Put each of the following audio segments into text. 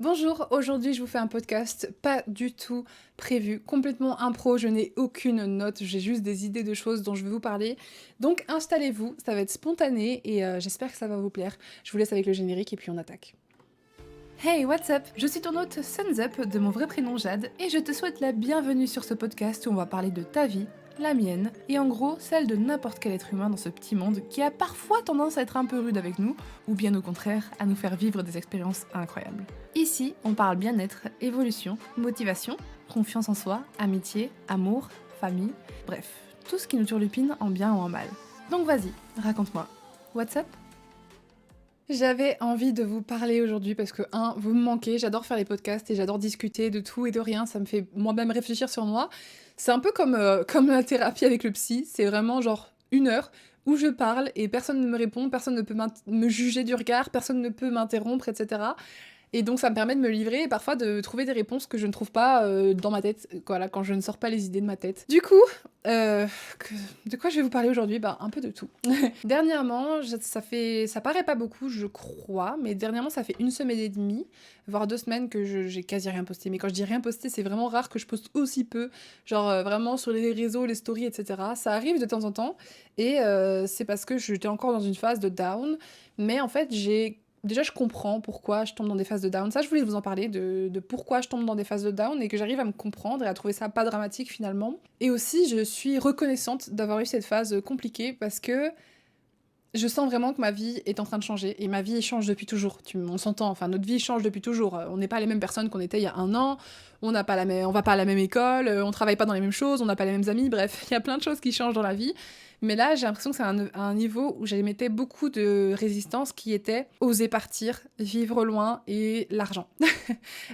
Bonjour, aujourd'hui je vous fais un podcast pas du tout prévu, complètement impro, je n'ai aucune note, j'ai juste des idées de choses dont je vais vous parler. Donc installez-vous, ça va être spontané et j'espère que ça va vous plaire. Je vous laisse avec le générique et puis on attaque. Hey, what's up? Je suis ton hôte Suns Up de mon vrai prénom Jade et je te souhaite la bienvenue sur ce podcast où on va parler de ta vie, la mienne et en gros celle de n'importe quel être humain dans ce petit monde qui a parfois tendance à être un peu rude avec nous ou bien au contraire à nous faire vivre des expériences incroyables. Ici, on parle bien-être, évolution, motivation, confiance en soi, amitié, amour, famille, bref, tout ce qui nous turlupine en bien ou en mal. Donc vas-y, raconte-moi. What's up? J'avais envie de vous parler aujourd'hui parce que, vous me manquez, j'adore faire les podcasts et j'adore discuter de tout et de rien, ça me fait moi-même réfléchir sur moi. C'est un peu comme, comme la thérapie avec le psy, c'est vraiment genre 1 heure où je parle et personne ne me répond, personne ne peut me juger du regard, personne ne peut m'interrompre, etc. Et donc ça me permet de me livrer et parfois de trouver des réponses que je ne trouve pas dans ma tête, voilà, quand je ne sors pas les idées de ma tête. Du coup, euh, de quoi je vais vous parler aujourd'hui? Bah, un peu de tout. Dernièrement, ça paraît pas beaucoup, je crois, mais dernièrement, ça fait 1 semaine et demie, voire 2 semaines que j'ai quasi rien posté. Mais quand je dis rien posté, c'est vraiment rare que je poste aussi peu, genre vraiment sur les réseaux, les stories, etc. Ça arrive de temps en temps, et c'est parce que j'étais encore dans une phase de down, mais en fait, déjà, je comprends pourquoi je tombe dans des phases de down. Ça, je voulais vous en parler, de pourquoi je tombe dans des phases de down et que j'arrive à me comprendre et à trouver ça pas dramatique finalement. Et aussi, je suis reconnaissante d'avoir eu cette phase compliquée parce que je sens vraiment que ma vie est en train de changer. Et ma vie change depuis toujours. On s'entend, enfin, notre vie change depuis toujours. On n'est pas les mêmes personnes qu'on était il y a un an. On n'a pas on va pas à la même école. On travaille pas dans les mêmes choses. On n'a pas les mêmes amis. Bref, il y a plein de choses qui changent dans la vie. Mais là, j'ai l'impression que c'est un niveau où j'émettais beaucoup de résistance qui était oser partir, vivre loin et l'argent.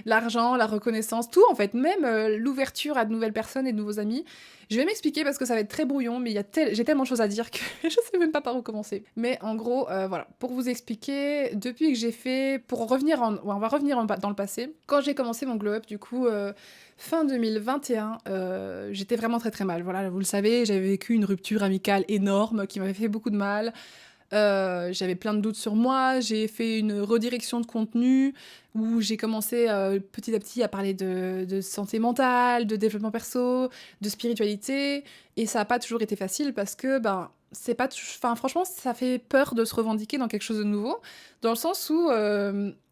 L'argent, la reconnaissance, tout en fait, même l'ouverture à de nouvelles personnes et de nouveaux amis. Je vais m'expliquer parce que ça va être très brouillon, mais j'ai tellement de choses à dire que je sais même pas par où commencer. Mais en gros, voilà, pour vous expliquer, depuis que j'ai fait, ouais, on va revenir dans le passé. Quand j'ai commencé mon glow up, du coup, fin 2021, j'étais vraiment très très mal. Voilà, vous le savez, j'avais vécu une rupture amicale énorme qui m'avait fait beaucoup de mal. J'avais plein de doutes sur moi, j'ai fait une redirection de contenu où j'ai commencé petit à petit à parler de santé mentale, de développement perso, de spiritualité, et ça n'a pas toujours été facile parce que, ben, c'est pas... Enfin, franchement, ça fait peur de se revendiquer dans quelque chose de nouveau, dans le sens où...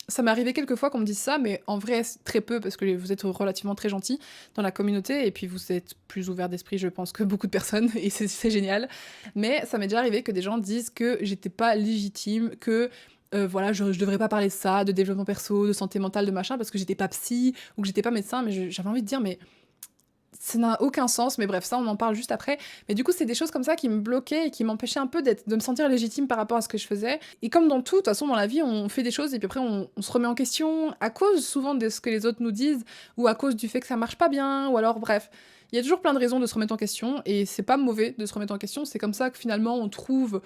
ça m'est arrivé quelques fois qu'on me dise ça, mais en vrai, très peu, parce que vous êtes relativement très gentil dans la communauté, et puis vous êtes plus ouvert d'esprit, je pense, que beaucoup de personnes, et c'est génial. Mais ça m'est déjà arrivé que des gens disent que j'étais pas légitime, que voilà, je devrais pas parler de ça, de développement perso, de santé mentale, de machin, parce que j'étais pas psy ou que j'étais pas médecin, mais j'avais envie de dire, mais ça n'a aucun sens, mais bref, ça on en parle juste après. Mais du coup, c'est des choses comme ça qui me bloquaient et qui m'empêchaient un peu de me sentir légitime par rapport à ce que je faisais. Et comme dans tout, de toute façon, dans la vie, on fait des choses et puis après, on se remet en question à cause souvent de ce que les autres nous disent ou à cause du fait que ça marche pas bien, ou alors bref. Il y a toujours plein de raisons de se remettre en question et c'est pas mauvais de se remettre en question, c'est comme ça que finalement on trouve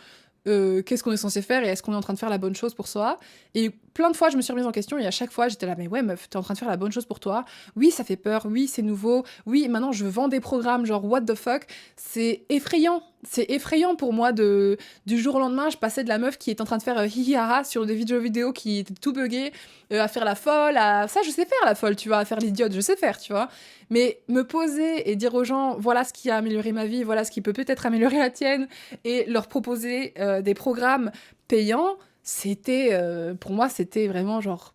qu'est-ce qu'on est censé faire et est-ce qu'on est en train de faire la bonne chose pour soi. Et plein de fois, je me suis remise en question et à chaque fois, j'étais là, mais ouais, meuf, t'es en train de faire la bonne chose pour toi. Oui, ça fait peur. Oui, c'est nouveau. Oui, maintenant, je vends des programmes, genre, what the fuck. C'est effrayant. C'est effrayant pour moi du jour au lendemain, je passais de la meuf qui est en train de faire hihi haha sur des vidéos qui étaient tout buggées, à faire la folle, ça, je sais faire la folle, tu vois, à faire l'idiote, je sais faire, tu vois. Mais me poser et dire aux gens, voilà ce qui a amélioré ma vie, voilà ce qui peut peut-être améliorer la tienne, et leur proposer des programmes payants, pour moi, c'était vraiment genre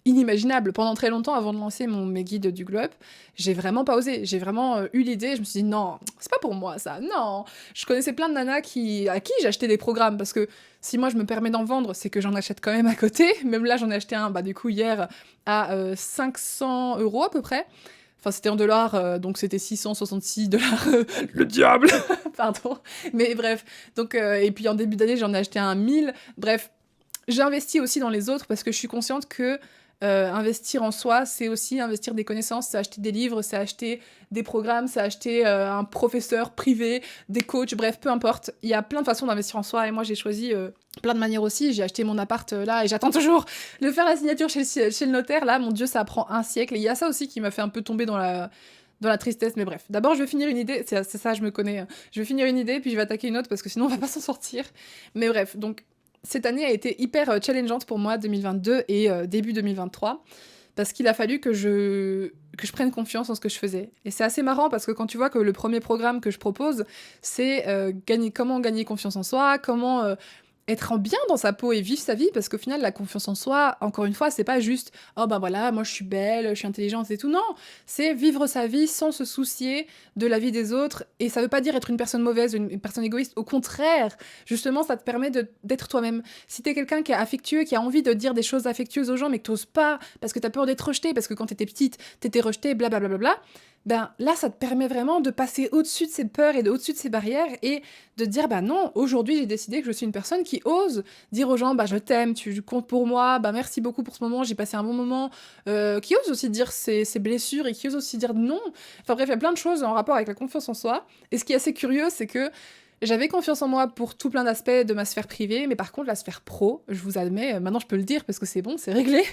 inimaginable. Pendant très longtemps, avant de lancer mes guides du Glow Up, j'ai vraiment pas osé. J'ai vraiment eu l'idée, je me suis dit non, c'est pas pour moi ça, non. Je connaissais plein de nanas à qui j'achetais des programmes, parce que si moi je me permets d'en vendre, c'est que j'en achète quand même à côté. Même là, j'en ai acheté un, bah du coup, hier, à 500 € à peu près. Enfin, c'était en dollars, donc c'était 666 $. Le diable. Pardon. Mais bref. Donc, et puis en début d'année, j'en ai acheté un 1000. Bref, j'ai investi aussi dans les autres parce que je suis consciente que investir en soi, c'est aussi investir des connaissances, c'est acheter des livres, c'est acheter des programmes, c'est acheter un professeur privé, des coachs, bref, peu importe. Il y a plein de façons d'investir en soi et moi j'ai choisi plein de manières aussi. J'ai acheté mon appart là et j'attends toujours de faire la signature chez le notaire. Là, mon Dieu, ça prend un siècle. Et il y a ça aussi qui m'a fait un peu tomber dans la tristesse, mais bref. D'abord, je vais finir une idée, c'est ça, je me connais. Je vais finir une idée, puis je vais attaquer une autre, parce que sinon, on va pas s'en sortir. Mais bref, donc, cette année a été hyper challengeante pour moi, 2022 et début 2023. parce qu'il a fallu que je prenne confiance en ce que je faisais. Et c'est assez marrant parce que quand tu vois que le premier programme que je propose, c'est comment gagner confiance en soi, comment être en bien dans sa peau et vivre sa vie, parce qu'au final, la confiance en soi, encore une fois, c'est pas juste oh ben voilà, moi je suis belle, je suis intelligente et tout. Non, c'est vivre sa vie sans se soucier de la vie des autres. Et ça veut pas dire être une personne mauvaise, une personne égoïste. Au contraire, justement, ça te permet d'être toi-même. Si t'es quelqu'un qui est affectueux, qui a envie de dire des choses affectueuses aux gens, mais que t'oses pas, parce que t'as peur d'être rejeté, parce que quand t'étais petite, t'étais rejetée, blablabla, ben là, ça te permet vraiment de passer au-dessus de ces peurs et au-dessus de ces barrières et de dire, bah non, aujourd'hui, j'ai décidé que je suis une personne qui ose dire aux gens, bah je t'aime, tu comptes pour moi, bah merci beaucoup pour ce moment, j'ai passé un bon moment, qui ose aussi dire ses blessures et qui ose aussi dire non. Enfin bref, il y a plein de choses en rapport avec la confiance en soi. Et ce qui est assez curieux, c'est que j'avais confiance en moi pour tout plein d'aspects de ma sphère privée, mais par contre, la sphère pro, je vous admets, maintenant je peux le dire parce que c'est bon, c'est réglé,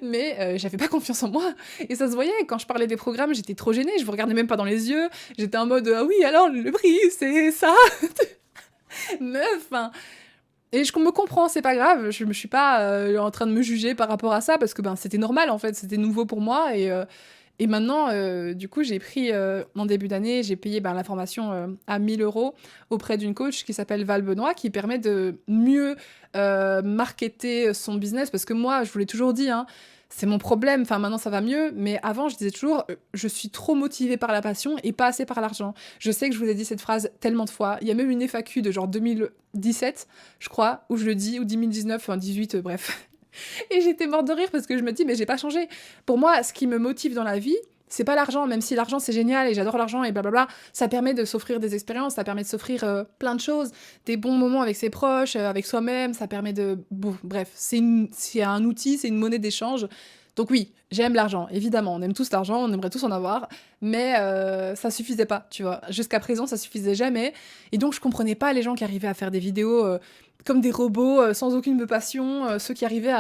mais j'avais pas confiance en moi. Et ça se voyait, quand je parlais des programmes, j'étais trop gênée, je vous regardais même pas dans les yeux, j'étais en mode ah oui, alors le prix, c'est ça Meuf, hein. Et je me comprends, c'est pas grave, je me suis pas en train de me juger par rapport à ça parce que ben c'était normal en fait, c'était nouveau pour moi et maintenant, du coup, j'ai pris, en début d'année, j'ai payé ben, la formation à 1 000 € auprès d'une coach qui s'appelle Val Benoît, qui permet de mieux marketer son business. Parce que moi, je vous l'ai toujours dit, hein, c'est mon problème. Enfin, maintenant, ça va mieux. Mais avant, je disais toujours, je suis trop motivée par la passion et pas assez par l'argent. Je sais que je vous ai dit cette phrase tellement de fois. Il y a même une FAQ de genre 2017, je crois, où je le dis, ou 2019, enfin 18, bref. Et j'étais morte de rire parce que je me dis, mais j'ai pas changé. Pour moi, ce qui me motive dans la vie, c'est pas l'argent, même si l'argent c'est génial et j'adore l'argent et blablabla, ça permet de s'offrir des expériences, ça permet de s'offrir plein de choses, des bons moments avec ses proches, avec soi-même, ça permet de... Bon, bref, c'est un outil, c'est une monnaie d'échange. Donc oui, j'aime l'argent, évidemment, on aime tous l'argent, on aimerait tous en avoir, mais ça suffisait pas, tu vois. Jusqu'à présent, ça suffisait jamais, et donc je comprenais pas les gens qui arrivaient à faire des vidéos comme des robots, sans aucune passion, ceux qui arrivaient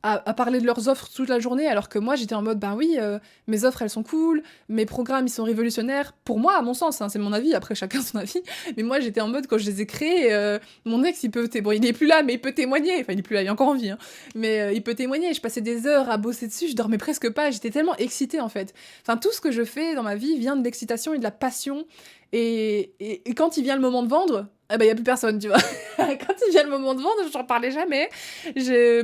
à parler de leurs offres toute la journée, alors que moi j'étais en mode, ben oui, mes offres elles sont cool, mes programmes ils sont révolutionnaires, pour moi, à mon sens, hein, c'est mon avis, après chacun son avis, mais moi j'étais en mode, quand je les ai créés, mon ex il peut, bon il est plus là, mais il peut témoigner, enfin il est plus là, il est encore en vie, hein, mais il peut témoigner, je passais des heures à bosser dessus, je dormais presque pas, j'étais tellement excitée en fait. Enfin tout ce que je fais dans ma vie vient de l'excitation et de la passion, et quand il vient le moment de vendre, eh ben, y a plus personne, tu vois. Quand il vient le moment de vendre, j'en parlais jamais.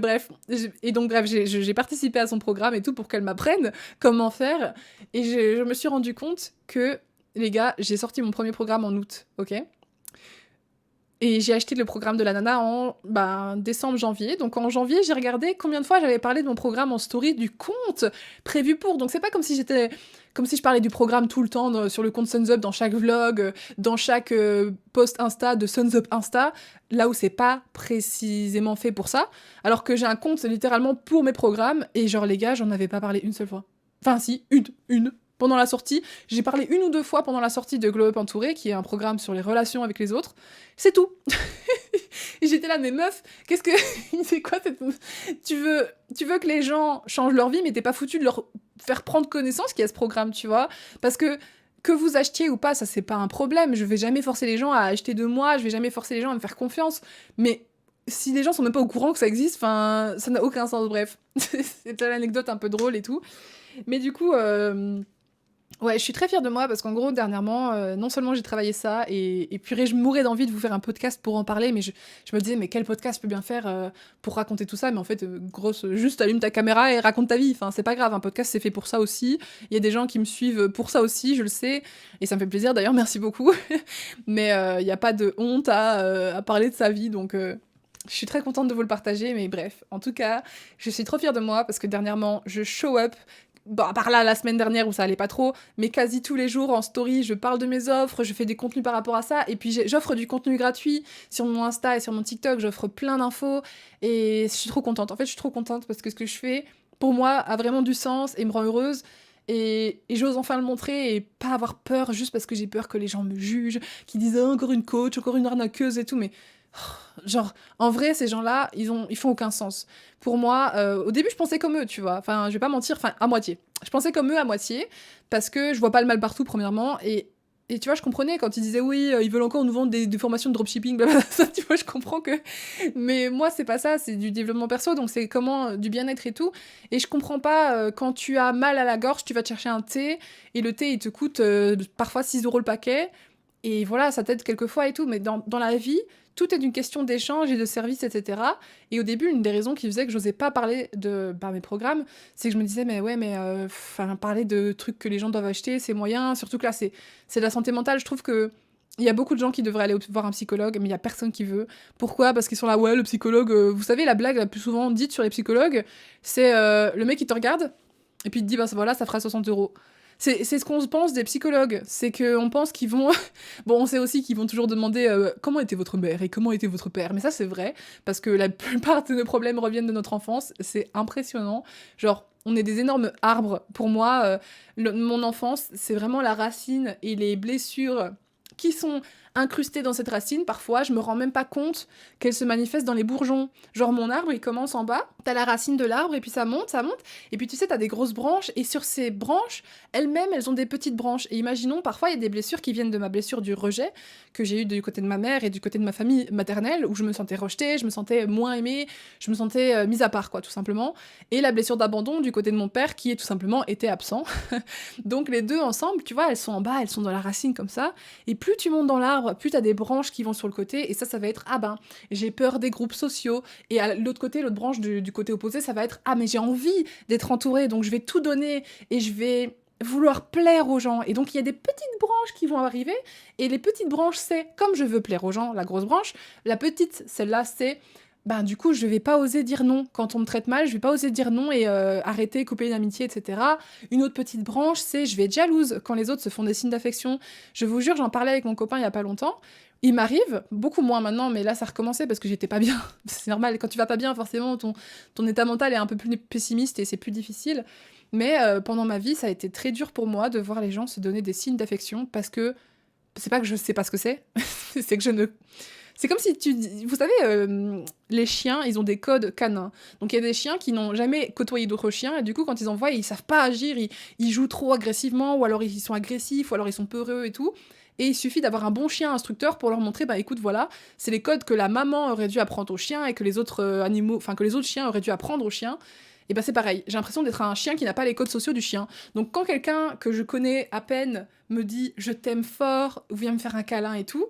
Bref, j'ai participé à son programme et tout pour qu'elle m'apprenne comment faire. Et je me suis rendu compte que, les gars, j'ai sorti mon premier programme en août, ok ? Et j'ai acheté le programme de la nana en décembre, janvier. Donc en janvier, j'ai regardé combien de fois j'avais parlé de mon programme en story du compte prévu pour. Donc c'est pas comme si je parlais du programme tout le temps sur le compte Suns Up, dans chaque vlog, dans chaque post Insta de Suns Up Insta, là où c'est pas précisément fait pour ça. Alors que j'ai un compte littéralement pour mes programmes. Et genre les gars, j'en avais pas parlé une seule fois. Enfin si, une. Pendant la sortie, j'ai parlé 1 ou 2 fois pendant la sortie de Glow Up Entouré, qui est un programme sur les relations avec les autres. C'est tout. Et j'étais là, mais meuf, qu'est-ce que... c'est quoi cette... Tu veux que les gens changent leur vie, mais t'es pas foutu de leur faire prendre connaissance qu'il y a ce programme, tu vois ? Parce que vous achetiez ou pas, ça c'est pas un problème. Je vais jamais forcer les gens à acheter de moi, je vais jamais forcer les gens à me faire confiance. Mais si les gens sont même pas au courant que ça existe, enfin, ça n'a aucun sens, bref. C'est une anecdote un peu drôle et tout. Mais du coup... Ouais, je suis très fière de moi parce qu'en gros, dernièrement, non seulement j'ai travaillé ça, et purée, je mourais d'envie de vous faire un podcast pour en parler, mais je me disais, mais quel podcast je peux bien faire pour raconter tout ça ? Mais en fait, juste allume ta caméra et raconte ta vie. Enfin, c'est pas grave, un podcast c'est fait pour ça aussi. Il y a des gens qui me suivent pour ça aussi, je le sais, et ça me fait plaisir d'ailleurs, merci beaucoup. Mais il n'y a pas de honte à parler de sa vie, donc... Je suis très contente de vous le partager, mais bref. En tout cas, je suis trop fière de moi parce que dernièrement, je show up. Bon, à part là, la semaine dernière où ça allait pas trop, mais quasi tous les jours en story, je parle de mes offres, je fais des contenus par rapport à ça, et puis j'offre du contenu gratuit sur mon Insta et sur mon TikTok, j'offre plein d'infos, et je suis trop contente. En fait, je suis trop contente parce que ce que je fais, pour moi, a vraiment du sens et me rend heureuse. Et j'ose enfin le montrer et pas avoir peur juste parce que j'ai peur que les gens me jugent, qu'ils disent oh, encore une coach, encore une arnaqueuse et tout, mais genre, en vrai, ces gens-là, ils font aucun sens. Pour moi, au début, je pensais comme eux, tu vois. Enfin, je vais pas mentir, enfin, à moitié. Je pensais comme eux à moitié, parce que je vois pas le mal partout, premièrement, et Et tu vois, je comprenais quand ils disaient oui, ils veulent encore nous vendre des formations de dropshipping, blablabla. Ça, tu vois, je comprends que. Mais moi, c'est pas ça, c'est du développement perso, donc c'est comment du bien-être et tout. Et je comprends pas quand tu as mal à la gorge, tu vas te chercher un thé et le thé il te coûte parfois 6 € le paquet. Et voilà, ça t'aide quelquefois et tout, mais dans la vie, tout est une question d'échange et de service, etc. Et au début, une des raisons qui faisait que j'osais pas parler de mes programmes, c'est que je me disais, mais ouais, mais parler de trucs que les gens doivent acheter, c'est moyen. Surtout que là, c'est de la santé mentale. Je trouve que il y a beaucoup de gens qui devraient aller voir un psychologue, mais il y a personne qui veut. Pourquoi? Parce qu'ils sont là, ouais, le psychologue. Vous savez, la blague la plus souvent dite sur les psychologues, c'est le mec qui te regarde, et puis il te dit, bah voilà, ça fera 60 €. C'est ce qu'on pense des psychologues, c'est qu'on pense qu'ils vont... Bon, on sait aussi qu'ils vont toujours demander comment était votre mère et comment était votre père, mais ça c'est vrai, parce que la plupart de nos problèmes reviennent de notre enfance, c'est impressionnant. Genre, on est des énormes arbres. Pour moi, mon enfance, c'est vraiment la racine et les blessures qui sont incrustées dans cette racine. Parfois, je me rends même pas compte qu'elles se manifestent dans les bourgeons. Genre, mon arbre, il commence en bas, t'as la racine de l'arbre, et puis ça monte, et puis tu sais, t'as des grosses branches, et sur ces branches, elles-mêmes, elles ont des petites branches. Et imaginons, parfois, il y a des blessures qui viennent de ma blessure du rejet, que j'ai eu du côté de ma mère et du côté de ma famille maternelle, où je me sentais rejetée, je me sentais moins aimée, je me sentais mise à part, quoi, tout simplement. Et la blessure d'abandon du côté de mon père, qui est tout simplement était absent. Donc les deux ensemble, tu vois, elles sont en bas, elles sont dans la racine comme ça, et plus tu montes dans l'arbre, plus t'as des branches qui vont sur le côté, et ça va être, ah ben, j'ai peur des groupes sociaux, et à l'autre côté, l'autre branche du côté opposé, ça va être, ah mais j'ai envie d'être entourée, donc je vais tout donner, et je vais vouloir plaire aux gens. Et donc il y a des petites branches qui vont arriver, et les petites branches, c'est, comme je veux plaire aux gens, la grosse branche, la petite, celle-là, c'est... Ben, du coup, je vais pas oser dire non. Quand on me traite mal, je vais pas oser dire non et arrêter, couper une amitié, etc. Une autre petite branche, c'est je vais être jalouse quand les autres se font des signes d'affection. Je vous jure, j'en parlais avec mon copain il y a pas longtemps. Il m'arrive, beaucoup moins maintenant, mais là ça recommençait parce que j'étais pas bien. C'est normal, quand tu vas pas bien, forcément, ton état mental est un peu plus pessimiste et c'est plus difficile. Mais pendant ma vie, ça a été très dur pour moi de voir les gens se donner des signes d'affection parce que c'est pas que je sais pas ce que c'est, c'est que je ne... C'est comme si tu... Vous savez, les chiens, ils ont des codes canins. Donc il y a des chiens qui n'ont jamais côtoyé d'autres chiens, et du coup, quand ils en voient, ils savent pas agir, ils jouent trop agressivement, ou alors ils sont agressifs, ou alors ils sont peureux et tout. Et il suffit d'avoir un bon chien instructeur pour leur montrer, bah écoute, voilà, c'est les codes que la maman aurait dû apprendre au chien, et que les autres animaux... Enfin, que les autres chiens auraient dû apprendre au chien. Et bah c'est pareil, j'ai l'impression d'être un chien qui n'a pas les codes sociaux du chien. Donc quand quelqu'un que je connais à peine me dit « je t'aime fort » ou vient me faire un câlin et tout,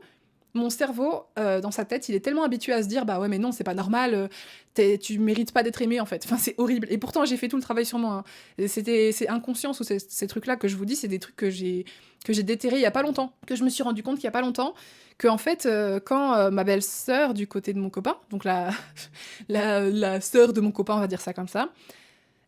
mon cerveau, dans sa tête, il est tellement habitué à se dire « bah ouais mais non, c'est pas normal, tu mérites pas d'être aimé en fait ». Enfin c'est horrible. Et pourtant j'ai fait tout le travail sur moi. Hein. C'est inconscient sous ces trucs-là que je vous dis, c'est des trucs que j'ai déterrés il y a pas longtemps, que je me suis rendu compte qu'il y a pas longtemps, que en fait quand ma belle-sœur du côté de mon copain, donc la sœur de mon copain, on va dire ça comme ça,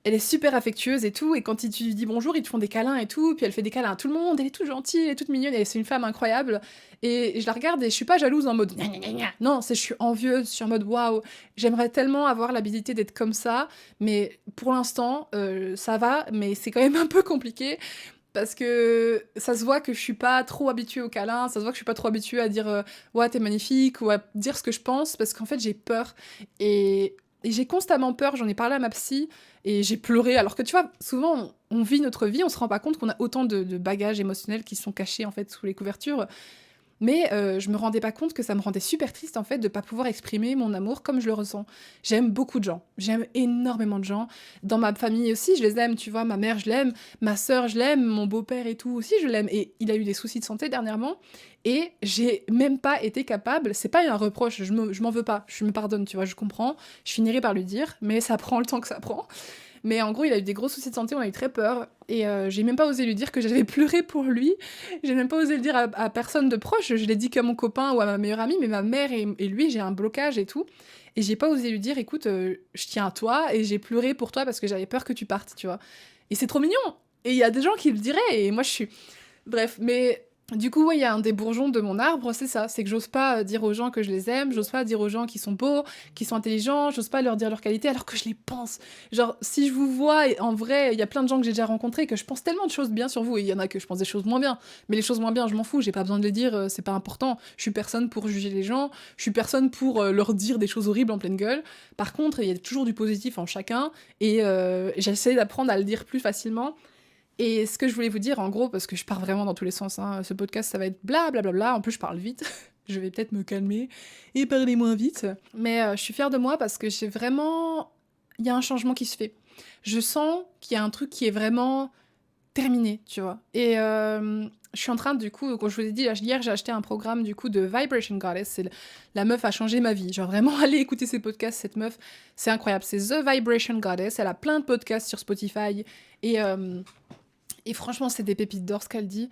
elle est super affectueuse et tout, et quand tu lui dis bonjour, ils te font des câlins et tout, puis elle fait des câlins à tout le monde, elle est toute gentille, elle est toute mignonne, et c'est une femme incroyable, et je la regarde et je suis pas jalouse en mode gna gna gna gna. Non, je suis envieuse, je suis en mode waouh, j'aimerais tellement avoir l'habilité d'être comme ça, mais pour l'instant, ça va, mais c'est quand même un peu compliqué, parce que ça se voit que je suis pas trop habituée aux câlins, ça se voit que je suis pas trop habituée à dire ouais, t'es magnifique, ou à dire ce que je pense, parce qu'en fait j'ai peur, et j'ai constamment peur, j'en ai parlé à ma psy, et j'ai pleuré, alors que tu vois, souvent on vit notre vie, on se rend pas compte qu'on a autant de bagages émotionnels qui sont cachés en fait sous les couvertures, mais je me rendais pas compte que ça me rendait super triste en fait de pas pouvoir exprimer mon amour comme je le ressens. J'aime beaucoup de gens, j'aime énormément de gens. Dans ma famille aussi, je les aime, tu vois, ma mère je l'aime, ma sœur je l'aime, mon beau-père et tout aussi je l'aime. Et il a eu des soucis de santé dernièrement, et j'ai même pas été capable, c'est pas un reproche, je m'en veux pas, je me pardonne, tu vois, je comprends, je finirai par lui dire, mais ça prend le temps que ça prend. Mais en gros, il a eu des gros soucis de santé, on a eu très peur, et j'ai même pas osé lui dire que j'avais pleuré pour lui, j'ai même pas osé le dire à personne de proche, je l'ai dit qu'à mon copain ou à ma meilleure amie, mais ma mère et lui, j'ai un blocage et tout, et j'ai pas osé lui dire, écoute, je tiens à toi, et j'ai pleuré pour toi parce que j'avais peur que tu partes, tu vois. Et c'est trop mignon, et il y a des gens qui le diraient, et moi je suis... Bref, mais... Du coup, ouais, il y a un des bourgeons de mon arbre, c'est ça, c'est que j'ose pas dire aux gens que je les aime, j'ose pas dire aux gens qui sont beaux, qui sont intelligents, j'ose pas leur dire leurs qualités alors que je les pense. Genre, si je vous vois, et en vrai, il y a plein de gens que j'ai déjà rencontrés, que je pense tellement de choses bien sur vous, et il y en a que je pense des choses moins bien, mais les choses moins bien, je m'en fous, j'ai pas besoin de les dire, c'est pas important, je suis personne pour juger les gens, je suis personne pour leur dire des choses horribles en pleine gueule. Par contre, il y a toujours du positif en chacun, et j'essaie d'apprendre à le dire plus facilement. Et ce que je voulais vous dire, en gros, parce que je pars vraiment dans tous les sens, hein, ce podcast, ça va être blablabla. En plus, je parle vite. Je vais peut-être me calmer et parler moins vite. Mais je suis fière de moi parce que j'ai vraiment... Il y a un changement qui se fait. Je sens qu'il y a un truc qui est vraiment terminé, tu vois. Et je suis en train, du coup, comme je vous ai dit, hier, j'ai acheté un programme, du coup, de Vibration Goddess. La meuf a changé ma vie. Genre, vraiment, allez écouter ses podcasts, cette meuf. C'est incroyable. C'est The Vibration Goddess. Elle a plein de podcasts sur Spotify. Et franchement, c'est des pépites d'or, ce qu'elle dit.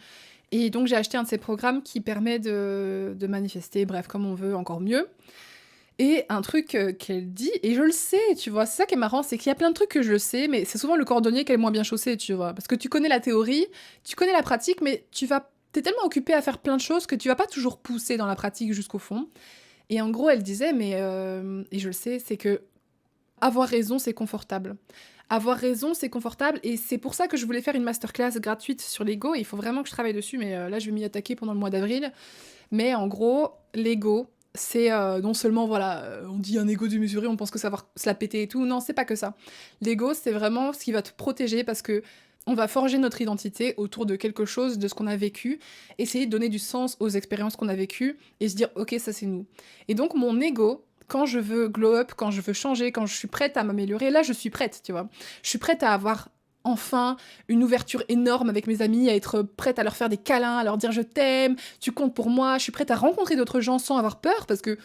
Et donc, j'ai acheté un de ces programmes qui permet de manifester, bref, comme on veut, encore mieux. Et un truc qu'elle dit, et je le sais, tu vois, c'est ça qui est marrant, c'est qu'il y a plein de trucs que je le sais, mais c'est souvent le cordonnier qui est le moins bien chaussé, tu vois. Parce que tu connais la théorie, tu connais la pratique, mais t'es tellement occupé à faire plein de choses que tu vas pas toujours pousser dans la pratique jusqu'au fond. Et en gros, elle disait, et je le sais, c'est que avoir raison, c'est confortable. Avoir raison, c'est confortable, et c'est pour ça que je voulais faire une masterclass gratuite sur l'ego, et il faut vraiment que je travaille dessus, mais là, je vais m'y attaquer pendant le mois d'avril. Mais en gros, l'ego, c'est non seulement, voilà, on dit un ego démesuré, on pense que ça va se la péter et tout. Non, c'est pas que ça. L'ego, c'est vraiment ce qui va te protéger parce que on va forger notre identité autour de quelque chose, de ce qu'on a vécu, essayer de donner du sens aux expériences qu'on a vécues et se dire, ok, ça c'est nous. Et donc, mon ego, quand je veux glow up, quand je veux changer, quand je suis prête à m'améliorer, là, je suis prête, tu vois. Je suis prête à avoir enfin une ouverture énorme avec mes amis, à être prête à leur faire des câlins, à leur dire je t'aime, tu comptes pour moi, je suis prête à rencontrer d'autres gens sans avoir peur, parce que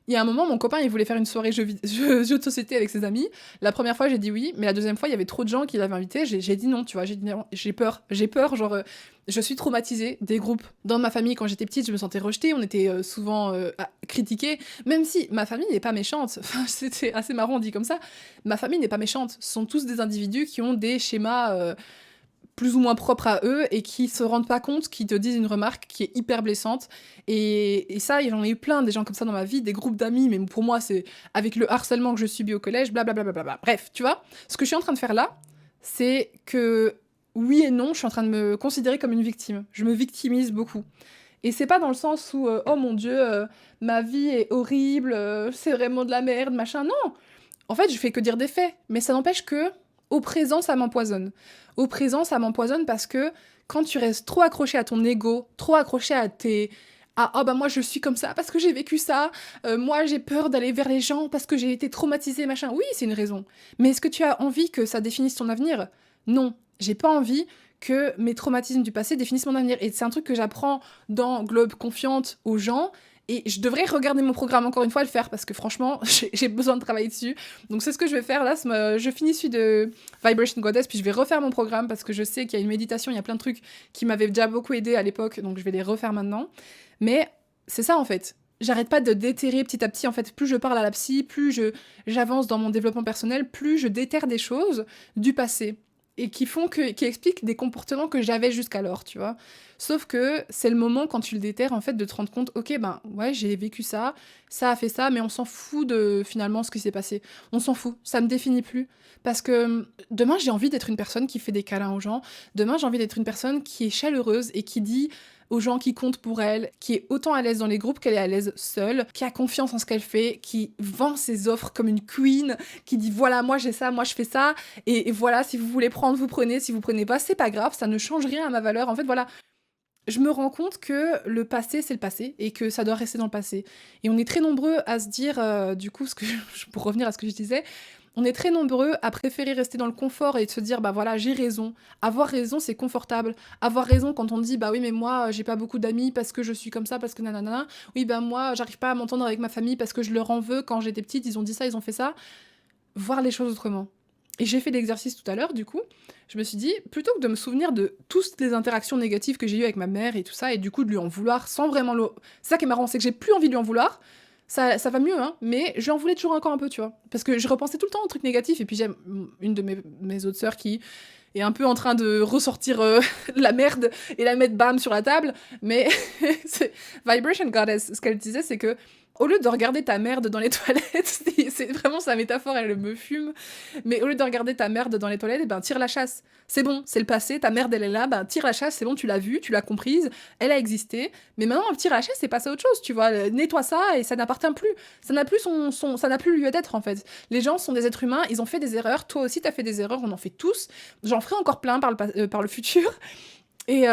il y a un moment, mon copain, il voulait faire une soirée jeux de société avec ses amis. La première fois, j'ai dit oui, mais la deuxième fois, il y avait trop de gens qui l'avaient invité. J'ai dit non, tu vois. J'ai dit non, j'ai peur, genre, je suis traumatisée des groupes. Dans ma famille, quand j'étais petite, je me sentais rejetée. On était souvent critiqués. Même si ma famille n'est pas méchante. Enfin, c'était assez marrant dit comme ça. Ma famille n'est pas méchante. Ce sont tous des individus qui ont des schémas plus ou moins propres à eux et qui se rendent pas compte, qui te disent une remarque qui est hyper blessante. Et ça, j'en ai eu plein, des gens comme ça dans ma vie, des groupes d'amis, mais pour moi, c'est avec le harcèlement que je subis au collège, blablabla. Bref, tu vois, ce que je suis en train de faire là, c'est que, oui et non, je suis en train de me considérer comme une victime. Je me victimise beaucoup. Et c'est pas dans le sens où, oh mon Dieu, ma vie est horrible, c'est vraiment de la merde, machin. Non, en fait, je fais que dire des faits, mais ça n'empêche que, au présent, ça m'empoisonne. Au présent, ça m'empoisonne parce que quand tu restes trop accroché à ton ego, trop accroché à tes... Ah, oh bah moi je suis comme ça parce que j'ai vécu ça, moi j'ai peur d'aller vers les gens parce que j'ai été traumatisée, machin. Oui, c'est une raison. Mais est-ce que tu as envie que ça définisse ton avenir? Non, j'ai pas envie que mes traumatismes du passé définissent mon avenir. Et c'est un truc que j'apprends dans Globe Confiante aux gens. Et je devrais regarder mon programme encore une fois et le faire parce que franchement, j'ai besoin de travailler dessus. Donc c'est ce que je vais faire là. Je finis celui de Vibration Goddess, puis je vais refaire mon programme parce que je sais qu'il y a une méditation, il y a plein de trucs qui m'avaient déjà beaucoup aidé à l'époque, donc je vais les refaire maintenant. Mais c'est ça en fait. J'arrête pas de déterrer petit à petit. En fait, plus je parle à la psy, j'avance dans mon développement personnel, plus je déterre des choses du passé et qui expliquent des comportements que j'avais jusqu'alors, tu vois. Sauf que c'est le moment, quand tu le déterres, en fait, de te rendre compte, ok, ben, ouais, j'ai vécu ça, ça a fait ça, mais on s'en fout de, finalement, ce qui s'est passé. On s'en fout, ça me définit plus. Parce que demain, j'ai envie d'être une personne qui fait des câlins aux gens. Demain, j'ai envie d'être une personne qui est chaleureuse et qui dit aux gens qui comptent pour elle, qui est autant à l'aise dans les groupes qu'elle est à l'aise seule, qui a confiance en ce qu'elle fait, qui vend ses offres comme une queen, qui dit voilà, moi j'ai ça, moi je fais ça, et voilà, si vous voulez prendre, vous prenez, si vous prenez pas, c'est pas grave, ça ne change rien à ma valeur. En fait, voilà, je me rends compte que le passé, c'est le passé, et que ça doit rester dans le passé. Et on est très nombreux à se dire, du coup, pour revenir à ce que je disais, on est très nombreux à préférer rester dans le confort et de se dire, bah voilà, j'ai raison. Avoir raison, c'est confortable. Avoir raison quand on dit, bah oui, mais moi, j'ai pas beaucoup d'amis parce que je suis comme ça, parce que nanana. Oui, bah moi, j'arrive pas à m'entendre avec ma famille parce que je leur en veux. Quand j'étais petite, ils ont dit ça, ils ont fait ça. Voir les choses autrement. Et j'ai fait l'exercice tout à l'heure, du coup, je me suis dit, plutôt que de me souvenir de toutes les interactions négatives que j'ai eues avec ma mère et tout ça, et du coup de lui en vouloir sans vraiment le... C'est ça qui est marrant, c'est que j'ai plus envie de lui en vouloir, ça va mieux, hein, mais je lui en voulais toujours encore un peu, tu vois. Parce que je repensais tout le temps aux trucs négatifs, et puis j'ai une de mes autres sœurs qui est un peu en train de ressortir la merde et la mettre bam sur la table, mais Vibration Goddess, ce qu'elle disait, c'est que Au lieu de regarder ta merde dans les toilettes, c'est vraiment sa métaphore, elle me fume, mais au lieu de regarder ta merde dans les toilettes, ben tire la chasse. C'est bon, c'est le passé, ta merde elle est là, ben tire la chasse, c'est bon, tu l'as vue, tu l'as comprise, elle a existé, mais maintenant tire la chasse, c'est passer à autre chose, tu vois, nettoie ça et ça n'appartient plus. Ça n'a plus ça n'a plus lieu d'être en fait. Les gens sont des êtres humains, ils ont fait des erreurs, toi aussi t'as fait des erreurs, on en fait tous. J'en ferai encore plein par le futur. Et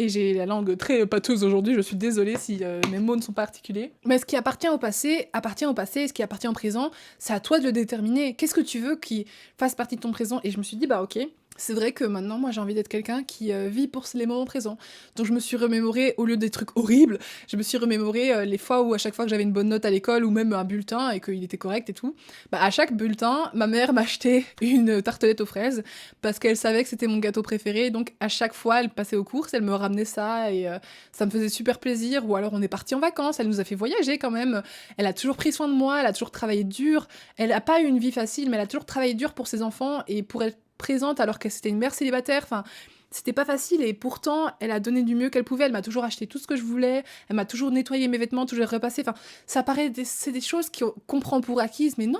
j'ai la langue très pâteuse aujourd'hui, je suis désolée si mes mots ne sont pas articulés. Mais ce qui appartient au passé, et ce qui appartient au présent, c'est à toi de le déterminer. Qu'est-ce que tu veux qui fasse partie de ton présent? Et je me suis dit, bah ok, c'est vrai que maintenant, moi, j'ai envie d'être quelqu'un qui vit pour les moments présents. Donc je me suis remémoré, au lieu des trucs horribles, je me suis remémoré les fois où, à chaque fois que j'avais une bonne note à l'école, ou même un bulletin, et qu'il était correct et tout, bah à chaque bulletin, ma mère m'achetait une tartelette aux fraises, parce qu'elle savait que c'était mon gâteau préféré, donc à chaque fois, elle passait aux courses, elle me ramenait ça, et ça me faisait super plaisir. Ou alors on est parti en vacances, elle nous a fait voyager quand même, elle a toujours pris soin de moi, elle a toujours travaillé dur, elle a pas eu une vie facile, mais elle a toujours travaillé dur pour ses enfants, et pour être présente alors que c'était une mère célibataire, enfin c'était pas facile, et pourtant elle a donné du mieux qu'elle pouvait, elle m'a toujours acheté tout ce que je voulais, elle m'a toujours nettoyé mes vêtements, toujours repassé, enfin ça paraît, c'est des choses qu'on prend pour acquises, mais non,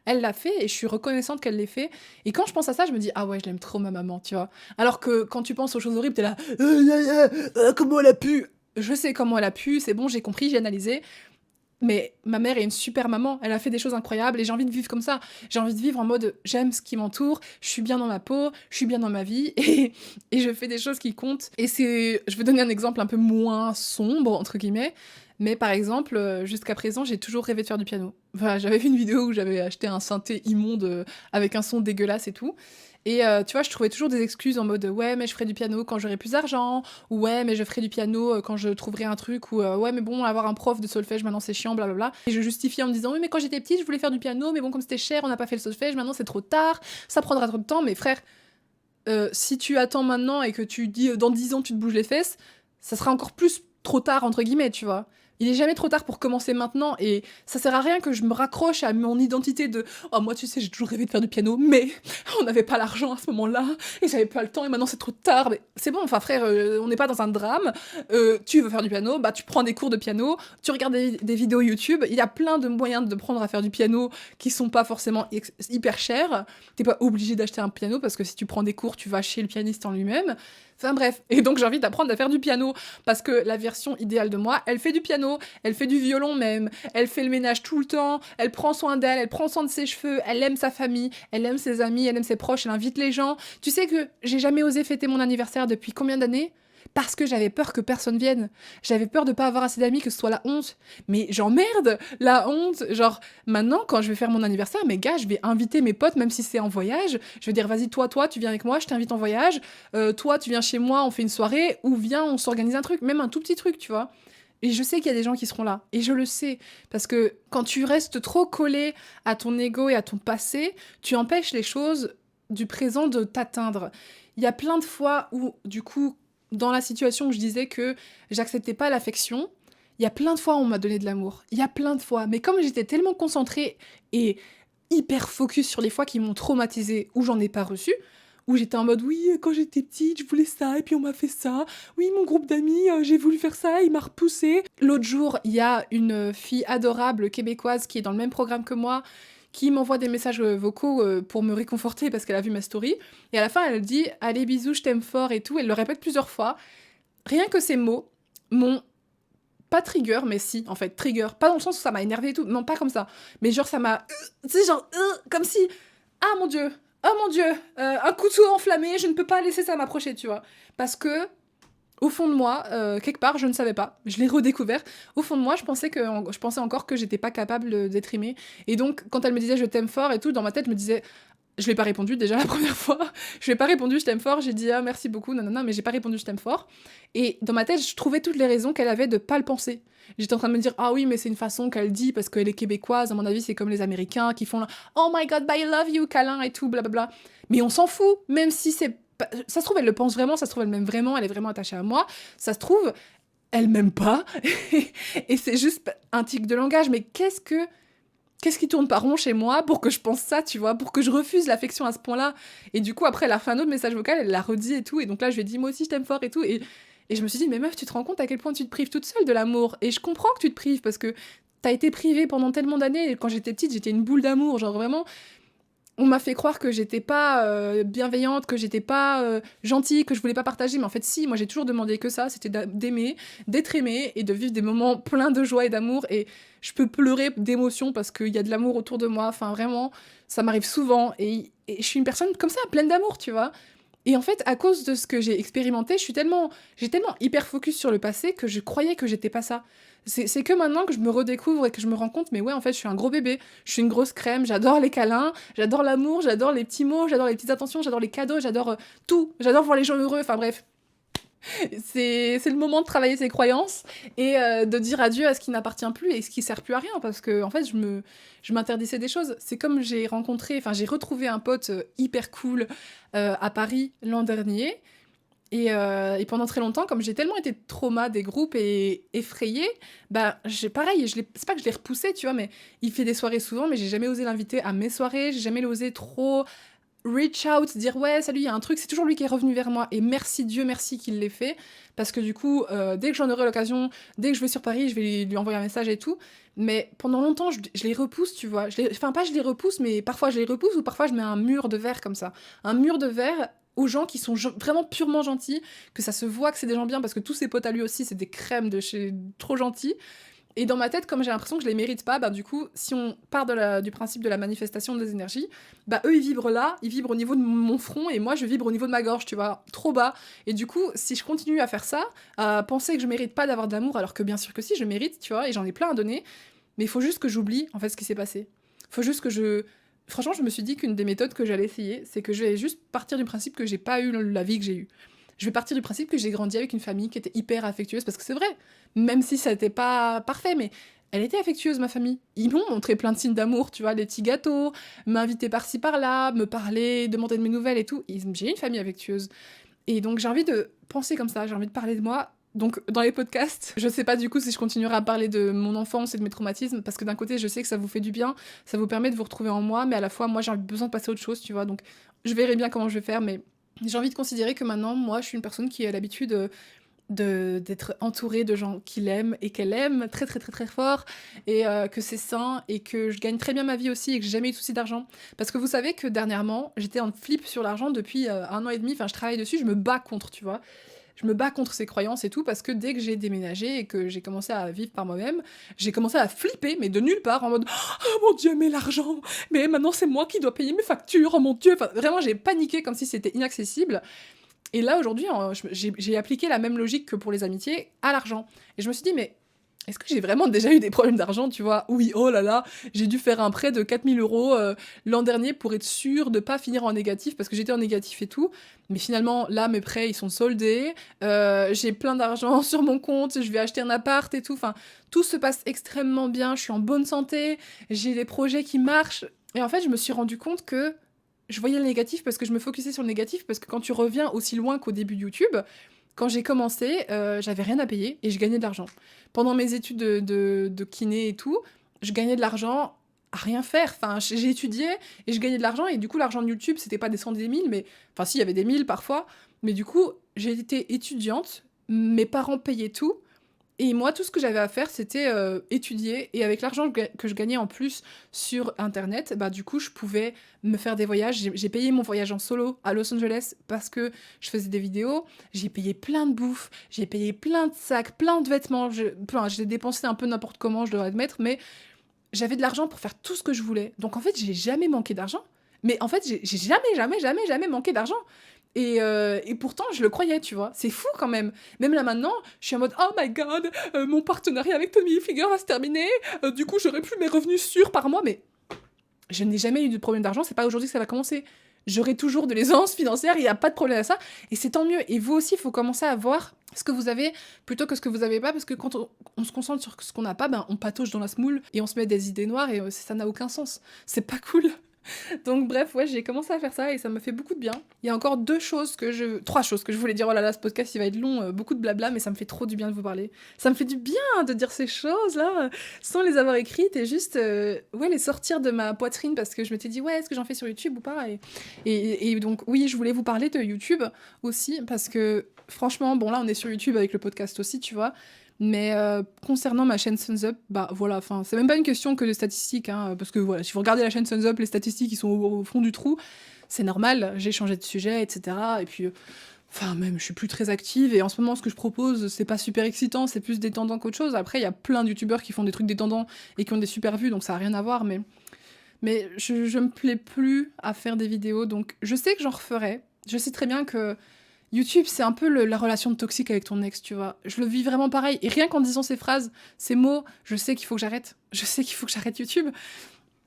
elle l'a fait et je suis reconnaissante qu'elle l'ait fait. Et quand je pense à ça, je me dis ah ouais, je l'aime trop ma maman, tu vois. Alors que quand tu penses aux choses horribles, t'es là comment elle a pu, je sais comment elle a pu, c'est bon, j'ai compris, j'ai analysé. Mais ma mère est une super maman, elle a fait des choses incroyables et j'ai envie de vivre comme ça. J'ai envie de vivre en mode j'aime ce qui m'entoure, je suis bien dans ma peau, je suis bien dans ma vie et je fais des choses qui comptent. Et je vais donner un exemple un peu moins sombre, entre guillemets, mais par exemple, jusqu'à présent, j'ai toujours rêvé de faire du piano. Enfin, j'avais vu une vidéo où j'avais acheté un synthé immonde avec un son dégueulasse et tout. Et tu vois, je trouvais toujours des excuses en mode ouais, mais je ferai du piano quand j'aurai plus d'argent, ou ouais, mais je ferai du piano quand je trouverai un truc, ou ouais, mais bon, avoir un prof de solfège maintenant c'est chiant, blablabla. Et je justifiais en me disant oui, mais quand j'étais petite, je voulais faire du piano, mais bon, comme c'était cher, on n'a pas fait le solfège, maintenant c'est trop tard, ça prendra trop de temps. Mais frère, si tu attends maintenant et que tu dis dans 10 ans tu te bouges les fesses, ça sera encore plus trop tard, entre guillemets, tu vois. Il est jamais trop tard pour commencer maintenant, et ça sert à rien que je me raccroche à mon identité de oh moi tu sais j'ai toujours rêvé de faire du piano, mais on n'avait pas l'argent à ce moment-là et j'avais pas le temps et maintenant c'est trop tard. Mais c'est bon, enfin frère, on n'est pas dans un drame. Tu veux faire du piano, bah tu prends des cours de piano, tu regardes des vidéos YouTube, il y a plein de moyens de prendre à faire du piano qui sont pas forcément hyper chers. T'es pas obligé d'acheter un piano parce que si tu prends des cours tu vas chez le pianiste en lui-même. Enfin bref, et donc j'ai envie d'apprendre à faire du piano, parce que la version idéale de moi, elle fait du piano, elle fait du violon même, elle fait le ménage tout le temps, elle prend soin d'elle, elle prend soin de ses cheveux, elle aime sa famille, elle aime ses amis, elle aime ses proches, elle invite les gens. Tu sais que j'ai jamais osé fêter mon anniversaire depuis combien d'années ? Parce que j'avais peur que personne vienne. J'avais peur de pas avoir assez d'amis, que ce soit la honte. Mais j'emmerde la honte. Genre, maintenant, quand je vais faire mon anniversaire, mes gars, je vais inviter mes potes, même si c'est en voyage. Je vais dire, vas-y, toi, tu viens avec moi, je t'invite en voyage. Toi, tu viens chez moi, on fait une soirée. Ou viens, on s'organise un truc, même un tout petit truc, tu vois. Et je sais qu'il y a des gens qui seront là. Et je le sais. Parce que quand tu restes trop collé à ton ego et à ton passé, tu empêches les choses du présent de t'atteindre. Il y a plein de fois où, du coup, dans la situation où je disais que j'acceptais pas l'affection, il y a plein de fois où on m'a donné de l'amour. Il y a plein de fois. Mais comme j'étais tellement concentrée et hyper focus sur les fois qui m'ont traumatisée, où j'en ai pas reçu, où j'étais en mode oui, quand j'étais petite, je voulais ça, et puis on m'a fait ça. Oui, mon groupe d'amis, j'ai voulu faire ça, il m'a repoussé. L'autre jour, il y a une fille adorable québécoise qui est dans le même programme que moi, qui m'envoie des messages vocaux pour me réconforter parce qu'elle a vu ma story. Et à la fin, elle dit « Allez, bisous, je t'aime fort » et tout. Elle le répète plusieurs fois. Rien que ces mots m'ont pas trigger, mais si, en fait, trigger. Pas dans le sens où ça m'a énervé et tout. Non, pas comme ça. Mais genre, ça m'a... tu sais, genre... comme si... Ah, mon Dieu. Oh, mon Dieu. Un couteau enflammé, je ne peux pas laisser ça m'approcher, tu vois. Parce que... au fond de moi, quelque part, je ne savais pas. Je l'ai redécouvert. Au fond de moi, je pensais encore que j'étais pas capable d'être aimée. Et donc, quand elle me disait « je t'aime fort » et tout, dans ma tête, je me disais... Je lui ai pas répondu, déjà, la première fois. Je lui ai pas répondu « je t'aime fort », j'ai dit « ah, merci beaucoup, non, mais j'ai pas répondu « je t'aime fort ». Et dans ma tête, je trouvais toutes les raisons qu'elle avait de pas le penser. J'étais en train de me dire « ah oui, mais c'est une façon qu'elle dit, parce qu'elle est québécoise, à mon avis, c'est comme les Américains, qui font là, « oh my god, I love you, câlin, et tout, blablabla ». Mais on s'en fout, même si c'est... ça se trouve, elle le pense vraiment, ça se trouve, elle m'aime vraiment, elle est vraiment attachée à moi. Ça se trouve, elle m'aime pas. Et c'est juste un tic de langage. Mais qu'est-ce qui tourne pas rond chez moi pour que je pense ça, tu vois, pour que je refuse l'affection à ce point-là. Et du coup, après, elle a fait un autre message vocal, elle l'a redit et tout. Et donc là, je lui ai dit, moi aussi, je t'aime fort et tout. Et je me suis dit, mais meuf, tu te rends compte à quel point tu te prives toute seule de l'amour. Et je comprends que tu te prives parce que t'as été privée pendant tellement d'années. Et quand j'étais petite, j'étais une boule d'amour. Genre vraiment, on m'a fait croire que j'étais pas bienveillante, que j'étais pas gentille, que je voulais pas partager. Mais en fait, si, moi j'ai toujours demandé que ça, c'était d'aimer, d'être aimée et de vivre des moments pleins de joie et d'amour. Et je peux pleurer d'émotion parce qu'il y a de l'amour autour de moi. Enfin, vraiment, ça m'arrive souvent. Et je suis une personne comme ça, pleine d'amour, tu vois. Et en fait, à cause de ce que j'ai expérimenté, j'ai tellement hyper focus sur le passé que je croyais que j'étais pas ça. C'est que maintenant que je me redécouvre et que je me rends compte, mais ouais, en fait, je suis un gros bébé, je suis une grosse crème, j'adore les câlins, j'adore l'amour, j'adore les petits mots, j'adore les petites attentions, j'adore les cadeaux, j'adore tout, j'adore voir les gens heureux, enfin bref. C'est le moment de travailler ses croyances et de dire adieu à ce qui n'appartient plus et ce qui sert plus à rien parce que en fait je m'interdisais des choses. C'est comme j'ai retrouvé un pote hyper cool à Paris l'an dernier et pendant très longtemps, comme j'ai tellement été trauma des groupes et effrayée, bah pareil, c'est pas que je l'ai repoussé, tu vois, mais il fait des soirées souvent, mais j'ai jamais osé l'inviter à mes soirées, j'ai jamais osé trop reach out, dire ouais, salut, il y a un truc, c'est toujours lui qui est revenu vers moi. Et merci, Dieu merci qu'il l'ait fait. Parce que du coup, dès que j'en aurai l'occasion, dès que je vais sur Paris, je vais lui envoyer un message et tout. Mais pendant longtemps, je les repousse, tu vois. Enfin, pas je les repousse, mais parfois je les repousse ou parfois je mets un mur de verre comme ça. Un mur de verre aux gens qui sont vraiment purement gentils, que ça se voit que c'est des gens bien, parce que tous ses potes à lui aussi, c'est des crèmes de chez trop gentils. Et dans ma tête, comme j'ai l'impression que je les mérite pas, bah du coup, si on part du principe de la manifestation des énergies, bah eux ils vibrent là, ils vibrent au niveau de mon front et moi je vibre au niveau de ma gorge, tu vois, trop bas. Et du coup, si je continue à faire ça, à penser que je mérite pas d'avoir de l'amour, alors que bien sûr que si, je mérite, tu vois, et j'en ai plein à donner, mais il faut juste que j'oublie en fait ce qui s'est passé. Faut juste que je... Franchement, je me suis dit qu'une des méthodes que j'allais essayer, c'est que je vais juste partir du principe que j'ai pas eu la vie que j'ai eue. Je vais partir du principe que j'ai grandi avec une famille qui était hyper affectueuse, parce que c'est vrai, même si ça n'était pas parfait, mais elle était affectueuse, ma famille. Ils m'ont montré plein de signes d'amour, tu vois, des petits gâteaux, m'inviter par-ci par-là, me parler, demander de mes nouvelles et tout. J'ai une famille affectueuse. Et donc j'ai envie de penser comme ça, j'ai envie de parler de moi. Donc dans les podcasts, je sais pas du coup si je continuerai à parler de mon enfance et de mes traumatismes, parce que d'un côté je sais que ça vous fait du bien, ça vous permet de vous retrouver en moi, mais à la fois moi j'ai besoin de passer à autre chose, tu vois, donc je verrai bien comment je vais faire, mais j'ai envie de considérer que maintenant moi je suis une personne qui a l'habitude d'être entourée de gens qui l'aiment et qu'elle aime très très très très fort et que c'est sain et que je gagne très bien ma vie aussi et que j'ai jamais eu de soucis d'argent. Parce que vous savez que dernièrement, j'étais en flip sur l'argent depuis 1 an et demi, enfin je travaille dessus, je me bats contre, tu vois. Je me bats contre ces croyances et tout parce que dès que j'ai déménagé et que j'ai commencé à vivre par moi-même, j'ai commencé à flipper, mais de nulle part, en mode oh mon Dieu, mais l'argent, mais maintenant c'est moi qui dois payer mes factures, oh mon Dieu. Enfin, vraiment, j'ai paniqué comme si c'était inaccessible. Et là, aujourd'hui, j'ai appliqué la même logique que pour les amitiés à l'argent. Et je me suis dit, mais est-ce que j'ai vraiment déjà eu des problèmes d'argent, tu vois? Oui, oh là là, j'ai dû faire un prêt de 4 000 € l'an dernier pour être sûre de pas finir en négatif, parce que j'étais en négatif et tout. Mais finalement, là, mes prêts, ils sont soldés. J'ai plein d'argent sur mon compte, je vais acheter un appart et tout. Enfin, tout se passe extrêmement bien, je suis en bonne santé, j'ai des projets qui marchent. Et en fait, je me suis rendu compte que je voyais le négatif parce que je me focusais sur le négatif, parce que quand tu reviens aussi loin qu'au début de YouTube, quand j'ai commencé, j'avais rien à payer et je gagnais de l'argent. Pendant mes études de kiné et tout, je gagnais de l'argent à rien faire. Enfin, j'ai étudié et je gagnais de l'argent et du coup, l'argent de YouTube, c'était pas des cents, des mille, mais... Enfin, si, il y avait des mille parfois, mais du coup, j'ai été étudiante, mes parents payaient tout, et moi, tout ce que j'avais à faire, c'était étudier. Et avec l'argent que je gagnais en plus sur Internet, bah du coup, je pouvais me faire des voyages. J'ai payé mon voyage en solo à Los Angeles parce que je faisais des vidéos. J'ai payé plein de bouffe, j'ai payé plein de sacs, plein de vêtements. J'ai dépensé un peu n'importe comment, je dois admettre, mais j'avais de l'argent pour faire tout ce que je voulais. Donc en fait, j'ai jamais manqué d'argent. Mais en fait, j'ai jamais manqué d'argent. Et pourtant, je le croyais, tu vois. C'est fou quand même. Même là maintenant, je suis en mode oh my god, mon partenariat avec Tommy Hilfiger va se terminer. Du coup, j'aurai plus mes revenus sûrs par mois. Mais je n'ai jamais eu de problème d'argent. C'est pas aujourd'hui que ça va commencer. J'aurai toujours de l'aisance financière. Il n'y a pas de problème à ça. Et c'est tant mieux. Et vous aussi, il faut commencer à voir ce que vous avez plutôt que ce que vous avez pas. Parce que quand on se concentre sur ce qu'on n'a pas, ben, on patauge dans la semoule et on se met des idées noires et ça n'a aucun sens. C'est pas cool. Donc bref, ouais, j'ai commencé à faire ça et ça me fait beaucoup de bien. Il y a encore trois choses que je voulais dire. Oh là là, ce podcast il va être long, beaucoup de blabla, mais ça me fait trop du bien de vous parler. Ça me fait du bien de dire ces choses là, sans les avoir écrites et juste, ouais, les sortir de ma poitrine parce que je m'étais dit ouais, est-ce que j'en fais sur YouTube ou pas et donc oui, je voulais vous parler de YouTube aussi parce que franchement, bon là on est sur YouTube avec le podcast aussi, tu vois. Mais concernant ma chaîne Thumbs Up, bah voilà, enfin, c'est même pas une question que de statistiques, hein, parce que voilà, si vous regardez la chaîne Thumbs Up, les statistiques, ils sont au fond du trou. C'est normal, j'ai changé de sujet, etc. Et puis, enfin, même, je suis plus très active. Et en ce moment, ce que je propose, c'est pas super excitant, c'est plus détendant qu'autre chose. Après, il y a plein de youtubeurs qui font des trucs détendants et qui ont des super vues, donc ça a rien à voir. Mais je me plais plus à faire des vidéos, donc je sais que j'en referai. Je sais très bien que YouTube, c'est un peu la relation toxique avec ton ex, tu vois. Je le vis vraiment pareil. Et rien qu'en disant ces phrases, ces mots, je sais qu'il faut que j'arrête. Je sais qu'il faut que j'arrête YouTube.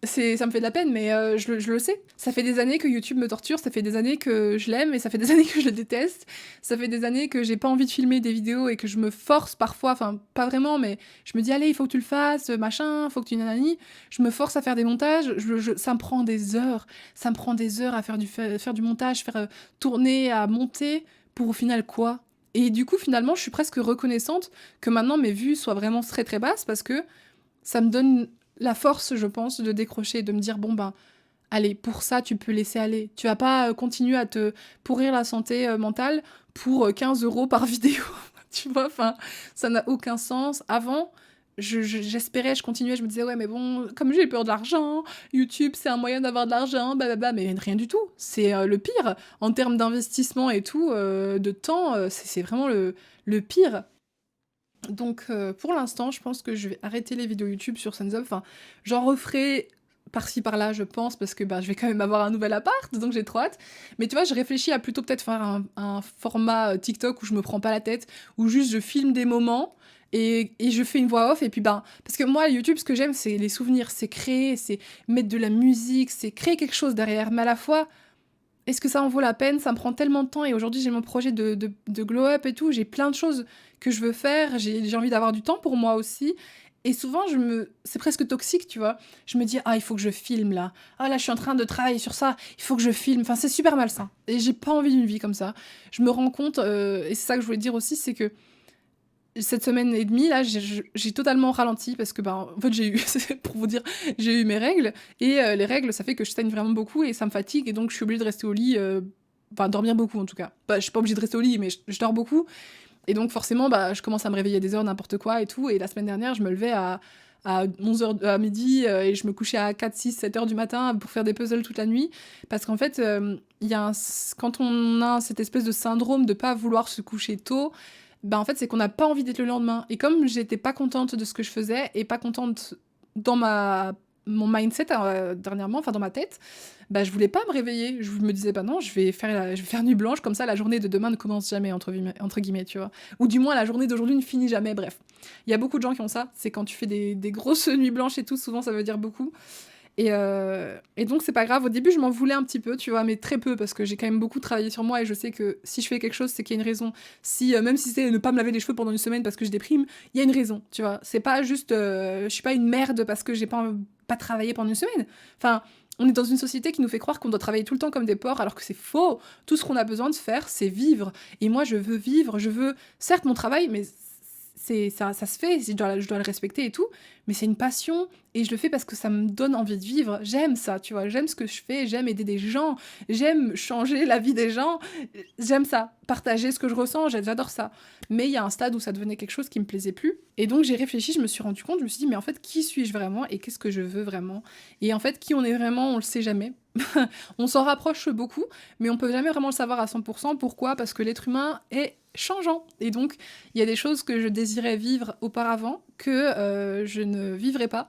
Ça me fait de la peine, mais je le sais. Ça fait des années que YouTube me torture, ça fait des années que je l'aime, et ça fait des années que je le déteste. Ça fait des années que j'ai pas envie de filmer des vidéos et que je me force parfois, enfin pas vraiment, mais je me dis allez, il faut que tu le fasses, machin, faut que tu nanani. Je me force à faire des montages, ça me prend des heures. Ça me prend des heures à faire du montage, faire tourner, à monter, pour au final quoi? Et du coup, finalement, je suis presque reconnaissante que maintenant mes vues soient vraiment très très basses parce que ça me donne la force, je pense, de décrocher et de me dire bon ben allez, pour ça tu peux laisser aller. Tu vas pas continuer à te pourrir la santé mentale pour 15 euros par vidéo. Tu vois, enfin, ça n'a aucun sens. Avant, j'espérais, je continuais, je me disais ouais mais bon, comme j'ai peur de l'argent, YouTube c'est un moyen d'avoir de l'argent, bah, mais rien du tout. C'est le pire en termes d'investissement et tout, de temps, c'est vraiment le pire. Donc pour l'instant, je pense que je vais arrêter les vidéos YouTube sur Sun's Up. Enfin, j'en referai par-ci par-là, je pense, parce que bah, je vais quand même avoir un nouvel appart, donc j'ai trop hâte. Mais tu vois, je réfléchis à plutôt peut-être faire un format TikTok où je me prends pas la tête, où juste je filme des moments et je fais une voix off. Et puis ben, parce que moi, YouTube, ce que j'aime, c'est les souvenirs, c'est créer, c'est mettre de la musique, c'est créer quelque chose derrière. Mais à la fois, est-ce que ça en vaut la peine? Ça me prend tellement de temps et aujourd'hui j'ai mon projet de glow up et tout, j'ai plein de choses que je veux faire, j'ai envie d'avoir du temps pour moi aussi. Et souvent, c'est presque toxique, tu vois. Je me dis, ah, il faut que je filme là. Ah, là, je suis en train de travailler sur ça, il faut que je filme. Enfin, c'est super malsain. Et j'ai pas envie d'une vie comme ça. Je me rends compte, et c'est ça que je voulais dire aussi, c'est que cette semaine et demie là, j'ai totalement ralenti parce que ben en fait j'ai eu pour vous dire, j'ai eu mes règles et les règles ça fait que je saigne vraiment beaucoup et ça me fatigue et donc je suis obligée de rester au lit enfin dormir beaucoup en tout cas. Bah, je suis pas obligée de rester au lit mais je dors beaucoup et donc forcément bah je commence à me réveiller à des heures n'importe quoi et tout et la semaine dernière, je me levais à 11h à midi et je me couchais à 4 6 7 heures du matin pour faire des puzzles toute la nuit parce qu'en fait il y a quand on a cette espèce de syndrome de pas vouloir se coucher tôt, bah en fait, c'est qu'on n'a pas envie d'être le lendemain. Et comme j'étais pas contente de ce que je faisais et pas contente dans mon mindset dernièrement, enfin dans ma tête, bah je voulais pas me réveiller. Je me disais, bah non, je vais faire nuit blanche, comme ça la journée de demain ne commence jamais, entre guillemets, tu vois. Ou du moins la journée d'aujourd'hui ne finit jamais, bref. Il y a beaucoup de gens qui ont ça, c'est quand tu fais des grosses nuits blanches et tout, souvent ça veut dire beaucoup. Et donc c'est pas grave, au début je m'en voulais un petit peu, tu vois, mais très peu, parce que j'ai quand même beaucoup travaillé sur moi et je sais que si je fais quelque chose, c'est qu'il y a une raison. Si, même si c'est ne pas me laver les cheveux pendant une semaine parce que je déprime, il y a une raison, tu vois. C'est pas juste, je suis pas une merde parce que j'ai pas travaillé pendant une semaine. Enfin, on est dans une société qui nous fait croire qu'on doit travailler tout le temps comme des porcs, alors que c'est faux. Tout ce qu'on a besoin de faire, c'est vivre. Et moi, je veux vivre, je veux, certes, mon travail, mais ça se fait, je dois le respecter et tout, mais c'est une passion et je le fais parce que ça me donne envie de vivre. J'aime ça, tu vois, j'aime ce que je fais, j'aime aider des gens, j'aime changer la vie des gens, j'aime ça, partager ce que je ressens, j'adore ça. Mais il y a un stade où ça devenait quelque chose qui me plaisait plus et donc j'ai réfléchi, je me suis rendu compte, je me suis dit mais en fait qui suis-je vraiment et qu'est-ce que je veux vraiment? Et en fait qui on est vraiment, on le sait jamais. On s'en rapproche beaucoup, mais on peut jamais vraiment le savoir à 100%. Pourquoi? Parce que l'être humain est changeant. Et donc, il y a des choses que je désirais vivre auparavant que je ne vivrai pas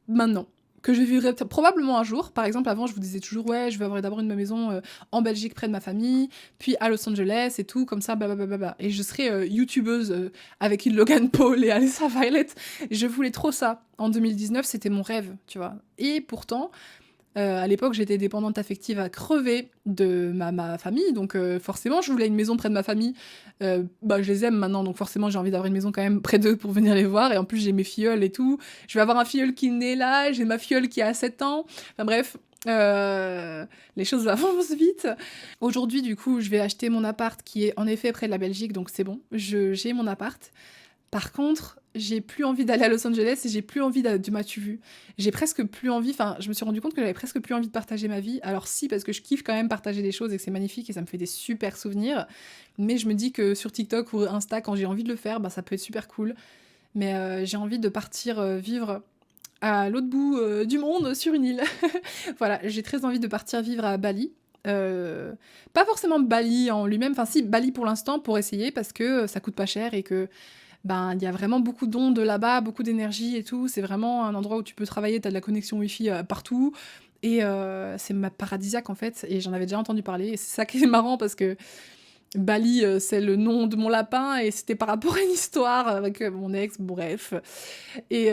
maintenant. Que je vivrai probablement un jour. Par exemple, avant, je vous disais toujours, ouais, je veux avoir d'abord une maison en Belgique près de ma famille, puis à Los Angeles et tout, comme ça, blablabla. Et je serais youtubeuse avec une Logan Paul et Alyssa Violet. Je voulais trop ça. En 2019, c'était mon rêve, tu vois. Et pourtant, à l'époque, j'étais dépendante affective à crever de ma famille, donc forcément, je voulais une maison près de ma famille. Bah, je les aime maintenant, donc forcément, j'ai envie d'avoir une maison quand même près d'eux pour venir les voir. Et en plus, j'ai mes filleuls et tout. Je vais avoir un filleul qui est né là, j'ai ma filleule qui a 7 ans. Enfin bref, les choses avancent vite. Aujourd'hui, du coup, je vais acheter mon appart qui est en effet près de la Belgique, donc c'est bon. J'ai mon appart. Par contre, j'ai plus envie d'aller à Los Angeles et j'ai plus envie du m'as-tu vu. J'ai presque plus envie, enfin, je me suis rendu compte que j'avais presque plus envie de partager ma vie. Alors si, parce que je kiffe quand même partager des choses et que c'est magnifique et ça me fait des super souvenirs. Mais je me dis que sur TikTok ou Insta, quand j'ai envie de le faire, bah, ça peut être super cool. Mais j'ai envie de partir vivre à l'autre bout du monde sur une île. Voilà, j'ai très envie de partir vivre à Bali. Euh, Pas forcément Bali en lui-même, enfin si, Bali pour l'instant pour essayer parce que ça coûte pas cher et que ben il y a vraiment beaucoup d'ondes là-bas, beaucoup d'énergie et tout. C'est vraiment un endroit où tu peux travailler, t'as de la connexion Wi-Fi partout. Et c'est paradisiaque en fait, et j'en avais déjà entendu parler. Et c'est ça qui est marrant parce que Bali, c'est le nom de mon lapin, et c'était par rapport à une histoire avec mon ex, bref. Et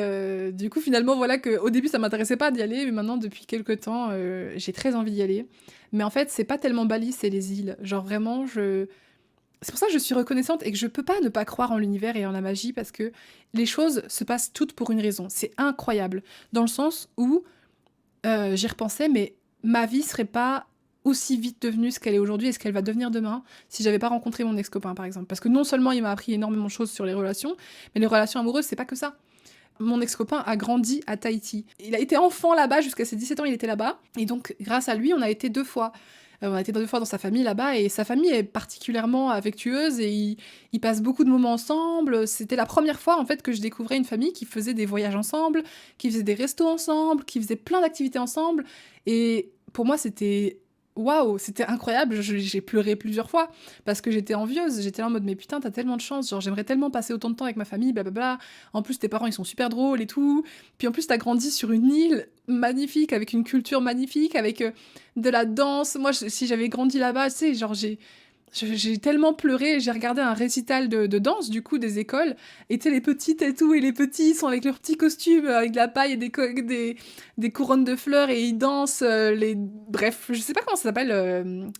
du coup, finalement, voilà qu'au début, ça m'intéressait pas d'y aller, mais maintenant, depuis quelques temps, j'ai très envie d'y aller. Mais en fait, c'est pas tellement Bali, c'est les îles. Genre vraiment, c'est pour ça que je suis reconnaissante et que je peux pas ne pas croire en l'univers et en la magie, parce que les choses se passent toutes pour une raison. C'est incroyable. Dans le sens où j'y repensais, mais ma vie serait pas aussi vite devenue ce qu'elle est aujourd'hui et ce qu'elle va devenir demain si j'avais pas rencontré mon ex-copain, par exemple. Parce que non seulement il m'a appris énormément de choses sur les relations, mais les relations amoureuses, c'est pas que ça. Mon ex-copain a grandi à Tahiti. Il a été enfant là-bas, jusqu'à ses 17 ans, il était là-bas. Et donc, grâce à lui, on a été 2 fois. On a été 2 fois dans sa famille là-bas, et sa famille est particulièrement affectueuse, et ils passent beaucoup de moments ensemble. C'était la première fois, en fait, que je découvrais une famille qui faisait des voyages ensemble, qui faisait des restos ensemble, qui faisait plein d'activités ensemble. Et pour moi, c'était... Waouh, c'était incroyable, j'ai pleuré plusieurs fois parce que j'étais envieuse, j'étais là en mode mais putain t'as tellement de chance, genre j'aimerais tellement passer autant de temps avec ma famille, blablabla, en plus tes parents ils sont super drôles et tout, puis en plus t'as grandi sur une île magnifique, avec une culture magnifique, avec de la danse, moi si j'avais grandi là-bas, tu sais, genre j'ai tellement pleuré, j'ai regardé un récital de danse, du coup, des écoles, et tu sais, les petites et tout, et les petits sont avec leurs petits costumes, avec de la paille et des couronnes de fleurs, et ils dansent, bref, je sais pas comment ça s'appelle,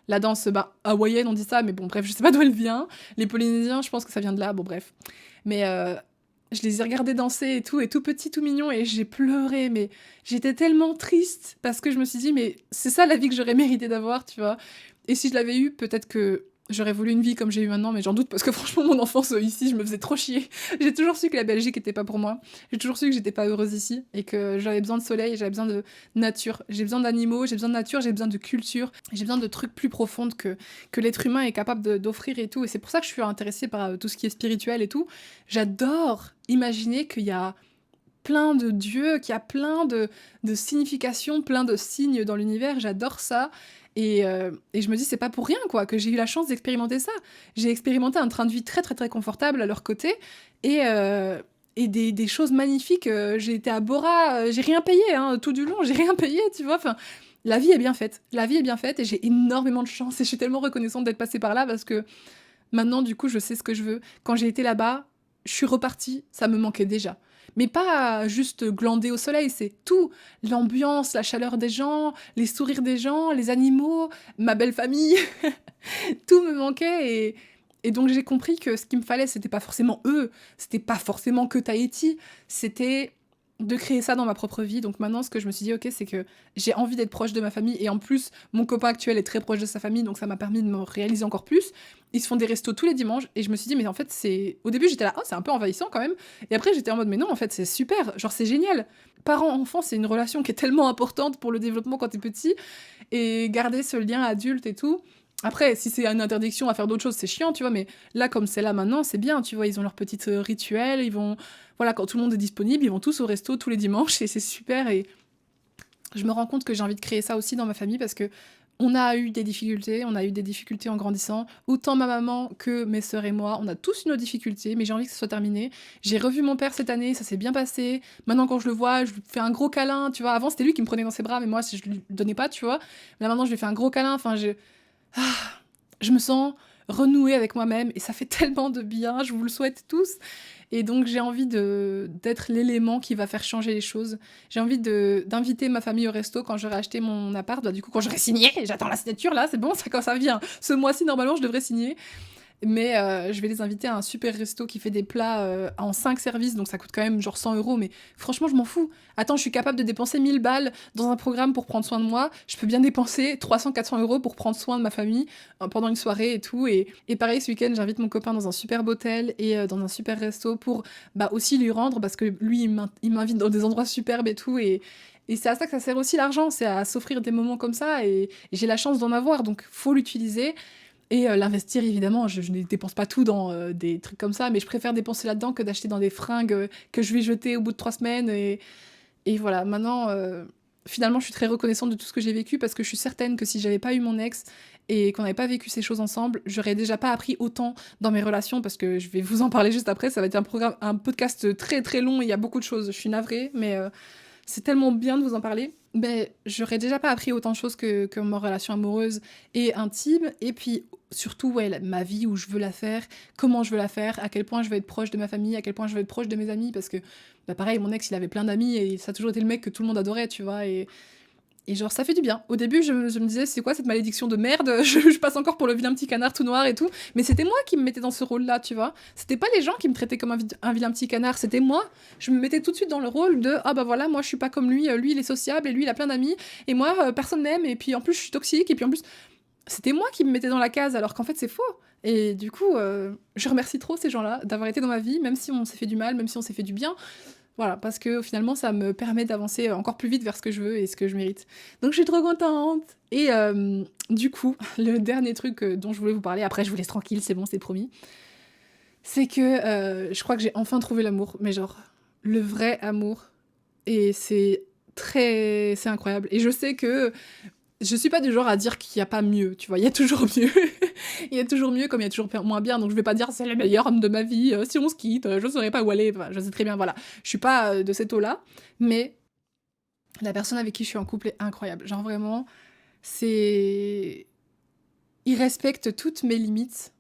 la danse hawaïenne, on dit ça, mais bon, bref, je sais pas d'où elle vient. Les Polynésiens, je pense que ça vient de là, bon, bref. Mais je les ai regardés danser et tout petit, tout mignon, et j'ai pleuré, mais j'étais tellement triste, parce que je me suis dit, mais c'est ça la vie que j'aurais mérité d'avoir, tu vois. Et si je l'avais eu, peut-être que j'aurais voulu une vie comme j'ai eu maintenant, mais j'en doute parce que franchement, mon enfance ici, je me faisais trop chier. J'ai toujours su que la Belgique était pas pour moi. J'ai toujours su que j'étais pas heureuse ici et que j'avais besoin de soleil, j'avais besoin de nature. J'ai besoin d'animaux, j'ai besoin de nature, j'ai besoin de culture, j'ai besoin de trucs plus profonds que l'être humain est capable d'offrir et tout. Et c'est pour ça que je suis intéressée par tout ce qui est spirituel et tout. J'adore imaginer qu'il y a plein de dieux, qu'il y a plein de significations, plein de signes dans l'univers. J'adore ça. Et je me dis, c'est pas pour rien, quoi, que j'ai eu la chance d'expérimenter ça. J'ai expérimenté un train de vie très, très, très confortable à leur côté, et des choses magnifiques. J'ai été à Bora, j'ai rien payé, hein, tout du long, j'ai rien payé, tu vois. Enfin, la vie est bien faite. La vie est bien faite, et j'ai énormément de chance, et je suis tellement reconnaissante d'être passée par là, parce que maintenant, du coup, je sais ce que je veux. Quand j'ai été là-bas, je suis repartie, ça me manquait déjà. Mais pas juste glander au soleil, c'est tout. L'ambiance, la chaleur des gens, les sourires des gens, les animaux, ma belle famille. Tout me manquait, et donc j'ai compris que ce qu'il me fallait, c'était pas forcément eux, c'était pas forcément que Tahiti, c'était de créer ça dans ma propre vie. Donc maintenant, ce que je me suis dit, ok, c'est que j'ai envie d'être proche de ma famille, et en plus, mon copain actuel est très proche de sa famille, donc ça m'a permis de me réaliser encore plus. Ils se font des restos tous les dimanches, et je me suis dit, mais en fait, c'est... Au début, j'étais là, oh, c'est un peu envahissant quand même, et après, j'étais en mode, mais non, en fait, c'est super, genre, c'est génial. Parent-enfant, c'est une relation qui est tellement importante pour le développement quand t'es petit, et garder ce lien adulte et tout. Après, si c'est une interdiction à faire d'autres choses, c'est chiant, tu vois, mais là, comme c'est là maintenant, c'est bien, tu vois, ils ont leur petit rituel, ils vont... Voilà, quand tout le monde est disponible, ils vont tous au resto tous les dimanches, et c'est super, et je me rends compte que j'ai envie de créer ça aussi dans ma famille, parce que on a eu des difficultés en grandissant, autant ma maman que mes sœurs et moi, on a tous eu nos difficultés, mais j'ai envie que ce soit terminé. J'ai revu mon père cette année, ça s'est bien passé, maintenant quand je le vois, je lui fais un gros câlin, tu vois, avant c'était lui qui me prenait dans ses bras, mais moi je lui donnais pas, tu vois, là maintenant je lui fais un gros câlin, enfin ah, je me sens renouée avec moi-même, et ça fait tellement de bien, je vous le souhaite tous. Et donc j'ai envie d'être l'élément qui va faire changer les choses. J'ai envie d'inviter ma famille au resto quand j'aurai acheté mon appart. Bah, du coup, quand j'aurai signé, j'attends la signature là, c'est bon, ça quand ça vient. Ce mois-ci, normalement, je devrais signer. mais je vais les inviter à un super resto qui fait des plats en 5 services, donc ça coûte quand même genre 100 €, mais franchement, je m'en fous. Attends, je suis capable de dépenser 1000 balles dans un programme pour prendre soin de moi, je peux bien dépenser 300-400 € pour prendre soin de ma famille pendant une soirée et tout, et pareil, ce week-end, j'invite mon copain dans un superbe hôtel et dans un super resto pour aussi lui rendre, parce que lui, il m'invite dans des endroits superbes et tout, et c'est à ça que ça sert aussi l'argent, c'est à s'offrir des moments comme ça, et j'ai la chance d'en avoir, donc faut l'utiliser. Et l'investir, évidemment, je ne dépense pas tout dans des trucs comme ça, mais je préfère dépenser là-dedans que d'acheter dans des fringues que je vais jeter au bout de 3 semaines. Et voilà, maintenant, finalement, je suis très reconnaissante de tout ce que j'ai vécu, parce que je suis certaine que si j'avais pas eu mon ex et qu'on n'avait pas vécu ces choses ensemble, j'aurais déjà pas appris autant dans mes relations, parce que je vais vous en parler juste après, ça va être un podcast très très long, il y a beaucoup de choses, je suis navrée, mais c'est tellement bien de vous en parler. Mais j'aurais déjà pas appris autant de choses que ma relation amoureuse et intime. Et puis surtout, ouais, ma vie, où je veux la faire, comment je veux la faire, à quel point je veux être proche de ma famille, à quel point je veux être proche de mes amis. Parce que, pareil, mon ex, il avait plein d'amis et ça a toujours été le mec que tout le monde adorait, tu vois. Et genre, ça fait du bien. Au début, je me disais, c'est quoi cette malédiction de merde? Je passe encore pour le vilain petit canard tout noir et tout. Mais c'était moi qui me mettais dans ce rôle-là, tu vois. C'était pas les gens qui me traitaient comme un vilain petit canard, c'était moi. Je me mettais tout de suite dans le rôle de, ah bah voilà, moi je suis pas comme lui, lui il est sociable et lui il a plein d'amis, et moi personne m'aime, et puis en plus je suis toxique, et puis en plus. C'était moi qui me mettais dans la case, alors qu'en fait c'est faux. Et du coup, je remercie trop ces gens-là d'avoir été dans ma vie, même si on s'est fait du mal, même si on s'est fait du bien. Voilà, parce que finalement, ça me permet d'avancer encore plus vite vers ce que je veux et ce que je mérite. Donc je suis trop contente. Et du coup, le dernier truc dont je voulais vous parler, après je vous laisse tranquille, c'est bon, c'est promis, c'est que je crois que j'ai enfin trouvé l'amour, mais genre le vrai amour. Et c'est incroyable. Et je sais que je suis pas du genre à dire qu'il y a pas mieux, tu vois, il y a toujours mieux. Il y a toujours mieux comme il y a toujours moins bien, donc je vais pas dire c'est le meilleur homme de ma vie, si on se quitte, je saurais pas où aller, enfin, je sais très bien, voilà. Je suis pas de cette eau-là, mais la personne avec qui je suis en couple est incroyable. Genre vraiment, c'est... Il respecte toutes mes limites,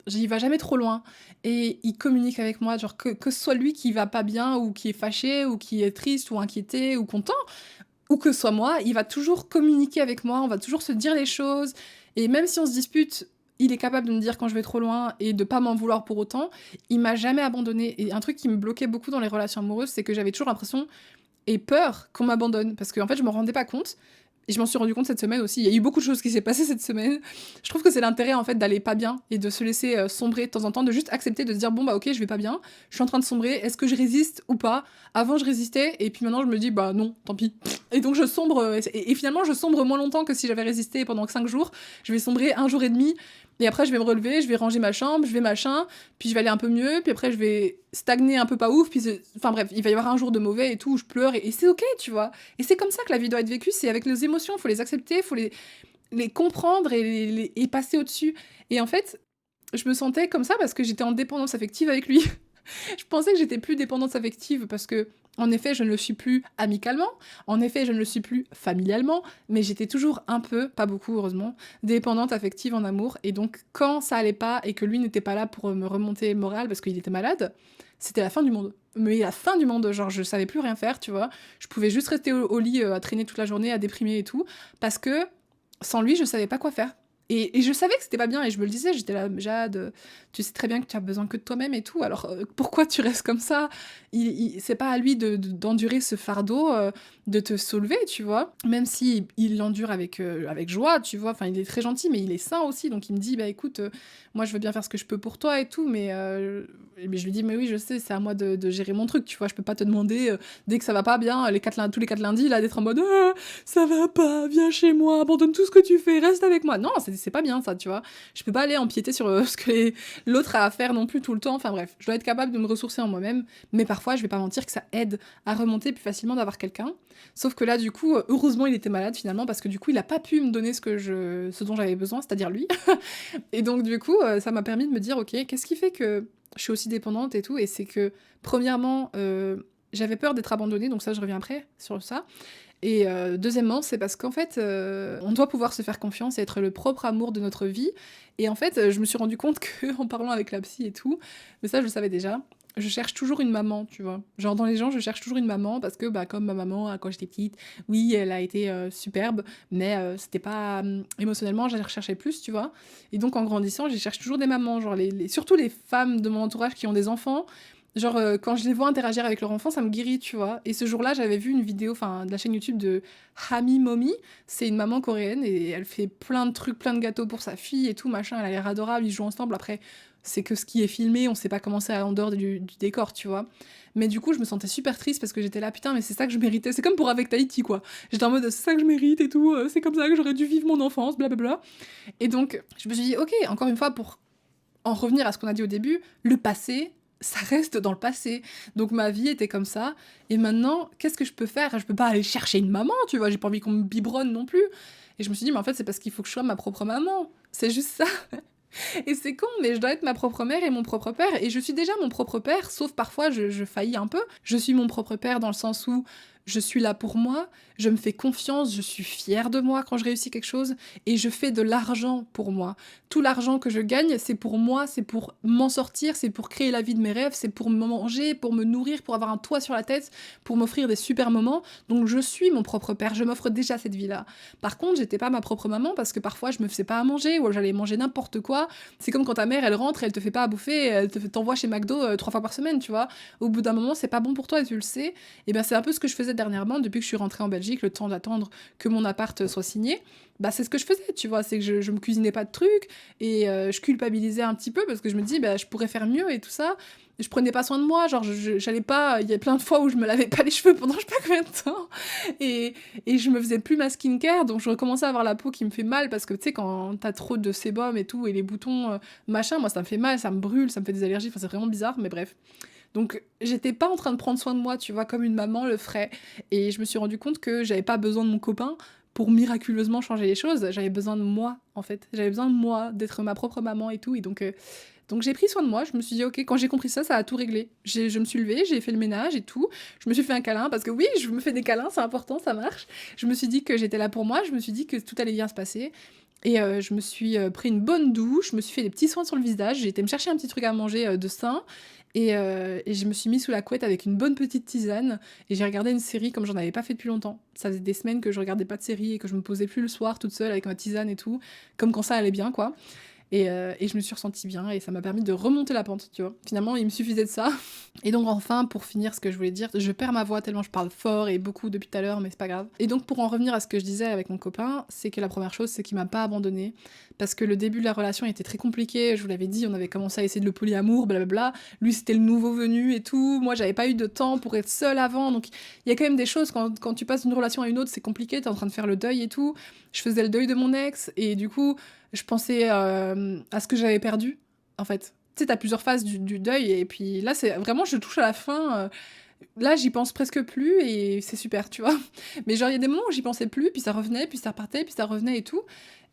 il va jamais trop loin, et il communique avec moi, genre que ce soit lui qui va pas bien, ou qui est fâché, ou qui est triste, ou inquiété, ou content, ou que ce soit moi, il va toujours communiquer avec moi, on va toujours se dire les choses, et même si on se dispute, il est capable de me dire quand je vais trop loin et de pas m'en vouloir pour autant. Il m'a jamais abandonnée. Et un truc qui me bloquait beaucoup dans les relations amoureuses, c'est que j'avais toujours l'impression et peur qu'on m'abandonne, parce qu'en fait je me rendais pas compte. Et je m'en suis rendu compte cette semaine aussi. Il y a eu beaucoup de choses qui s'est passées cette semaine. Je trouve que c'est l'intérêt en fait d'aller pas bien et de se laisser sombrer de temps en temps, de juste accepter, de se dire bon bah ok, je vais pas bien, je suis en train de sombrer, est-ce que je résiste ou pas? Avant je résistais et puis maintenant je me dis bah non, tant pis. Et donc je sombre et finalement je sombre moins longtemps que si j'avais résisté pendant 5 jours. Je vais sombrer 1 jour et demi et après je vais me relever, je vais ranger ma chambre, je vais machin, puis je vais aller un peu mieux, puis après je vais stagner un peu pas ouf, puis enfin bref, il va y avoir un jour de mauvais et tout où je pleure et c'est ok, tu vois. Et c'est comme ça que la vie doit être vécue, c'est avec les émotions, faut les accepter, faut les comprendre et, et passer au-dessus. Et en fait, je me sentais comme ça parce que j'étais en dépendance affective avec lui. Je pensais que j'étais plus dépendante affective parce que, en effet, je ne le suis plus amicalement, en effet, je ne le suis plus familialement, mais j'étais toujours un peu, pas beaucoup heureusement, dépendante affective en amour. Et donc, quand ça allait pas et que lui n'était pas là pour me remonter le moral parce qu'il était malade, c'était la fin du monde. Mais la fin du monde, genre je savais plus rien faire, tu vois. Je pouvais juste rester au lit à traîner toute la journée, à déprimer et tout, parce que sans lui, je savais pas quoi faire. Et je savais que c'était pas bien, et je me le disais, j'étais là, Jade, tu sais très bien que tu as besoin que de toi-même et tout, alors pourquoi tu restes comme ça? C'est pas à lui d'endurer ce fardeau, de te soulever, tu vois? Même si il l'endure avec joie, tu vois? Enfin, il est très gentil, mais il est sain aussi, donc il me dit, bah écoute, moi je veux bien faire ce que je peux pour toi et tout, mais je lui dis, mais oui, je sais, c'est à moi de gérer mon truc, tu vois? Je peux pas te demander, dès que ça va pas bien, tous les 4 lundis, là, d'être en mode, ah, ça va pas, viens chez moi, abandonne tout ce que tu fais, reste avec moi. Non, c'est pas bien ça, tu vois. Je peux pas aller empiéter sur ce que l'autre a à faire non plus tout le temps. Enfin bref, je dois être capable de me ressourcer en moi-même, mais parfois, je vais pas mentir que ça aide à remonter plus facilement d'avoir quelqu'un. Sauf que là, du coup, heureusement, il était malade finalement, parce que du coup, il a pas pu me donner ce dont j'avais besoin, c'est-à-dire lui. Et donc, du coup, ça m'a permis de me dire, ok, qu'est-ce qui fait que je suis aussi dépendante et tout? Et c'est que, premièrement, j'avais peur d'être abandonnée, donc ça, je reviens après sur ça. Et deuxièmement, c'est parce qu'en fait, on doit pouvoir se faire confiance et être le propre amour de notre vie. Et en fait, je me suis rendu compte qu'en parlant avec la psy et tout, mais ça je le savais déjà, je cherche toujours une maman, tu vois? Genre dans les gens, je cherche toujours une maman parce que, bah, comme ma maman, quand j'étais petite, oui, elle a été, superbe, mais c'était pas, émotionnellement, je la recherchais plus, tu vois? Et donc en grandissant, je cherche toujours des mamans, genre les surtout les femmes de mon entourage qui ont des enfants, genre, quand je les vois interagir avec leur enfant, ça me guérit, tu vois? Et ce jour-là, j'avais vu une vidéo, enfin, de la chaîne YouTube de Hami Momi. C'est une maman coréenne et elle fait plein de trucs, plein de gâteaux pour sa fille et tout, machin, elle a l'air adorable, ils jouent ensemble. Après, c'est que ce qui est filmé, on sait pas comment c'est en dehors du décor, tu vois? Mais du coup, je me sentais super triste parce que j'étais là: «Putain, mais c'est ça que je méritais». C'est comme pour Avec Tahiti, quoi. J'étais en mode: «C'est ça que je mérite et tout, c'est comme ça que j'aurais dû vivre mon enfance, blablabla». Et donc, je me suis dit: «OK, encore une fois, pour en revenir à ce qu'on a dit au début, le passé, ça reste dans le passé. Donc ma vie était comme ça. Et maintenant, qu'est-ce que je peux faire? Je peux pas aller chercher une maman, tu vois, j'ai pas envie qu'on me biberonne non plus. Et je me suis dit, mais en fait, c'est parce qu'il faut que je sois ma propre maman. C'est juste ça. Et c'est con, mais je dois être ma propre mère et mon propre père. Et je suis déjà mon propre père, sauf parfois je faillis un peu. Je suis mon propre père dans le sens où je suis là pour moi, je me fais confiance, je suis fière de moi quand je réussis quelque chose, et je fais de l'argent pour moi. Tout l'argent que je gagne, c'est pour moi, c'est pour m'en sortir, c'est pour créer la vie de mes rêves, c'est pour me manger, pour me nourrir, pour avoir un toit sur la tête, pour m'offrir des super moments. Donc je suis mon propre père, je m'offre déjà cette vie-là. Par contre, j'étais pas ma propre maman parce que parfois je me faisais pas à manger ou j'allais manger n'importe quoi. C'est comme quand ta mère elle rentre, elle te fait pas à bouffer, t'envoie chez McDo 3 fois par semaine, tu vois. Au bout d'un moment, c'est pas bon pour toi et tu le sais. Et ben c'est un peu ce que je faisais dernièrement depuis que je suis rentrée en Belgique, le temps d'attendre que mon appart soit signé. Bah c'est ce que je faisais, tu vois, c'est que je me cuisinais pas de trucs et je culpabilisais un petit peu parce que je me dis bah je pourrais faire mieux et tout ça. Je prenais pas soin de moi, genre j'allais pas, il y a plein de fois où je me lavais pas les cheveux pendant je sais pas combien de temps et, et je me faisais plus ma skincare, donc je recommençais à avoir la peau qui me fait mal parce que tu sais quand t'as trop de sébum et tout et les boutons machin, moi ça me fait mal, ça me brûle, ça me fait des allergies, enfin c'est vraiment bizarre, mais bref. Donc j'étais pas en train de prendre soin de moi, tu vois, comme une maman le ferait. Et je me suis rendu compte que j'avais pas besoin de mon copain pour miraculeusement changer les choses. J'avais besoin de moi, en fait. J'avais besoin de moi, d'être ma propre maman et tout. Et donc j'ai pris soin de moi. Je me suis dit, ok, quand j'ai compris ça, ça a tout réglé. Je me suis levée, j'ai fait le ménage et tout. Je me suis fait un câlin parce que oui, je me fais des câlins, c'est important, ça marche. Je me suis dit que j'étais là pour moi. Je me suis dit que tout allait bien se passer. Et je me suis pris une bonne douche, je me suis fait des petits soins sur le visage, j'ai été me chercher un petit truc à manger de sain, et je me suis mis sous la couette avec une bonne petite tisane, et j'ai regardé une série comme j'en avais pas fait depuis longtemps. Ça faisait des semaines que je regardais pas de série et que je me posais plus le soir toute seule avec ma tisane et tout, comme quand ça allait bien, quoi. Et je me suis ressentie bien et ça m'a permis de remonter la pente, tu vois. Finalement, il me suffisait de ça. Et donc enfin, pour finir ce que je voulais dire, je perds ma voix tellement je parle fort et beaucoup depuis tout à l'heure, mais c'est pas grave. Et donc pour en revenir à ce que je disais avec mon copain, c'est que la première chose, c'est qu'il m'a pas abandonnée. Parce que le début de la relation était très compliqué, je vous l'avais dit, on avait commencé à essayer de le polyamour, blablabla. Lui, c'était le nouveau venu et tout. Moi, j'avais pas eu de temps pour être seule avant. Donc il y a quand même des choses, quand tu passes d'une relation à une autre, c'est compliqué, t'es en train de faire le deuil et tout. Je faisais le deuil de mon ex, et du coup, je pensais à ce que j'avais perdu, en fait. Tu sais, t'as plusieurs phases du deuil, et puis là, c'est vraiment, je touche à la fin. Là, j'y pense presque plus, et c'est super, tu vois. Mais genre, il y a des moments où j'y pensais plus, puis ça revenait, puis ça repartait, puis ça revenait et tout.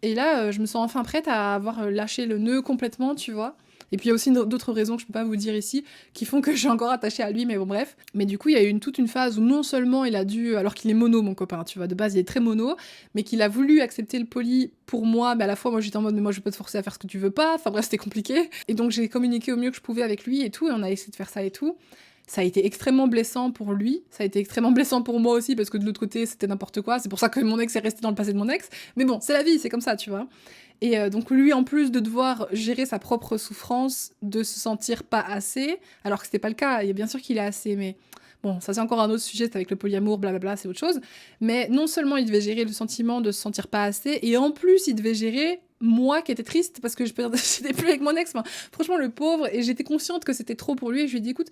Et là, je me sens enfin prête à avoir lâché le nœud complètement, tu vois. Et puis il y a aussi d'autres raisons que je peux pas vous dire ici, qui font que je suis encore attachée à lui, mais bon bref. Mais du coup, il y a eu toute une phase où non seulement il a dû, alors qu'il est mono mon copain, tu vois, de base il est très mono, mais qu'il a voulu accepter le poly pour moi, mais à la fois moi j'étais en mode mais moi je vais pas te forcer à faire ce que tu veux pas, enfin bref c'était compliqué. Et donc j'ai communiqué au mieux que je pouvais avec lui et tout, et on a essayé de faire ça et tout. Ça a été extrêmement blessant pour lui, ça a été extrêmement blessant pour moi aussi, parce que de l'autre côté c'était n'importe quoi, c'est pour ça que mon ex est resté dans le passé de mon ex, mais bon, c'est la vie, c'est comme ça, tu vois. Et donc lui, en plus de devoir gérer sa propre souffrance, de se sentir pas assez, alors que c'était pas le cas, il y a bien sûr qu'il est assez, mais bon, ça c'est encore un autre sujet, c'est avec le polyamour, blablabla, c'est autre chose. Mais non seulement il devait gérer le sentiment de se sentir pas assez, et en plus il devait gérer moi qui étais triste parce que j'étais plus avec mon ex. Enfin, franchement, le pauvre, et j'étais consciente que c'était trop pour lui, et je lui ai dit, écoute,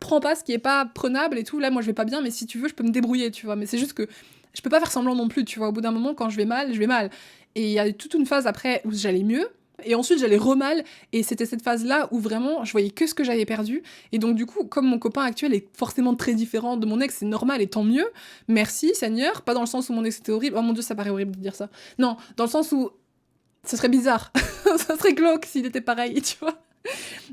prends pas ce qui est pas prenable et tout, là moi je vais pas bien, mais si tu veux, je peux me débrouiller, tu vois. Mais c'est juste que je peux pas faire semblant non plus, tu vois. Au bout d'un moment, quand je vais mal, je vais mal. Et il y a toute une phase après où j'allais mieux, et ensuite j'allais re-mal, et c'était cette phase-là où vraiment je voyais que ce que j'avais perdu. Et donc du coup, comme mon copain actuel est forcément très différent de mon ex, c'est normal et tant mieux, merci Seigneur, pas dans le sens où mon ex était horrible, oh mon dieu ça paraît horrible de dire ça, non, dans le sens où ce serait bizarre, ça serait glauque s'il était pareil, tu vois.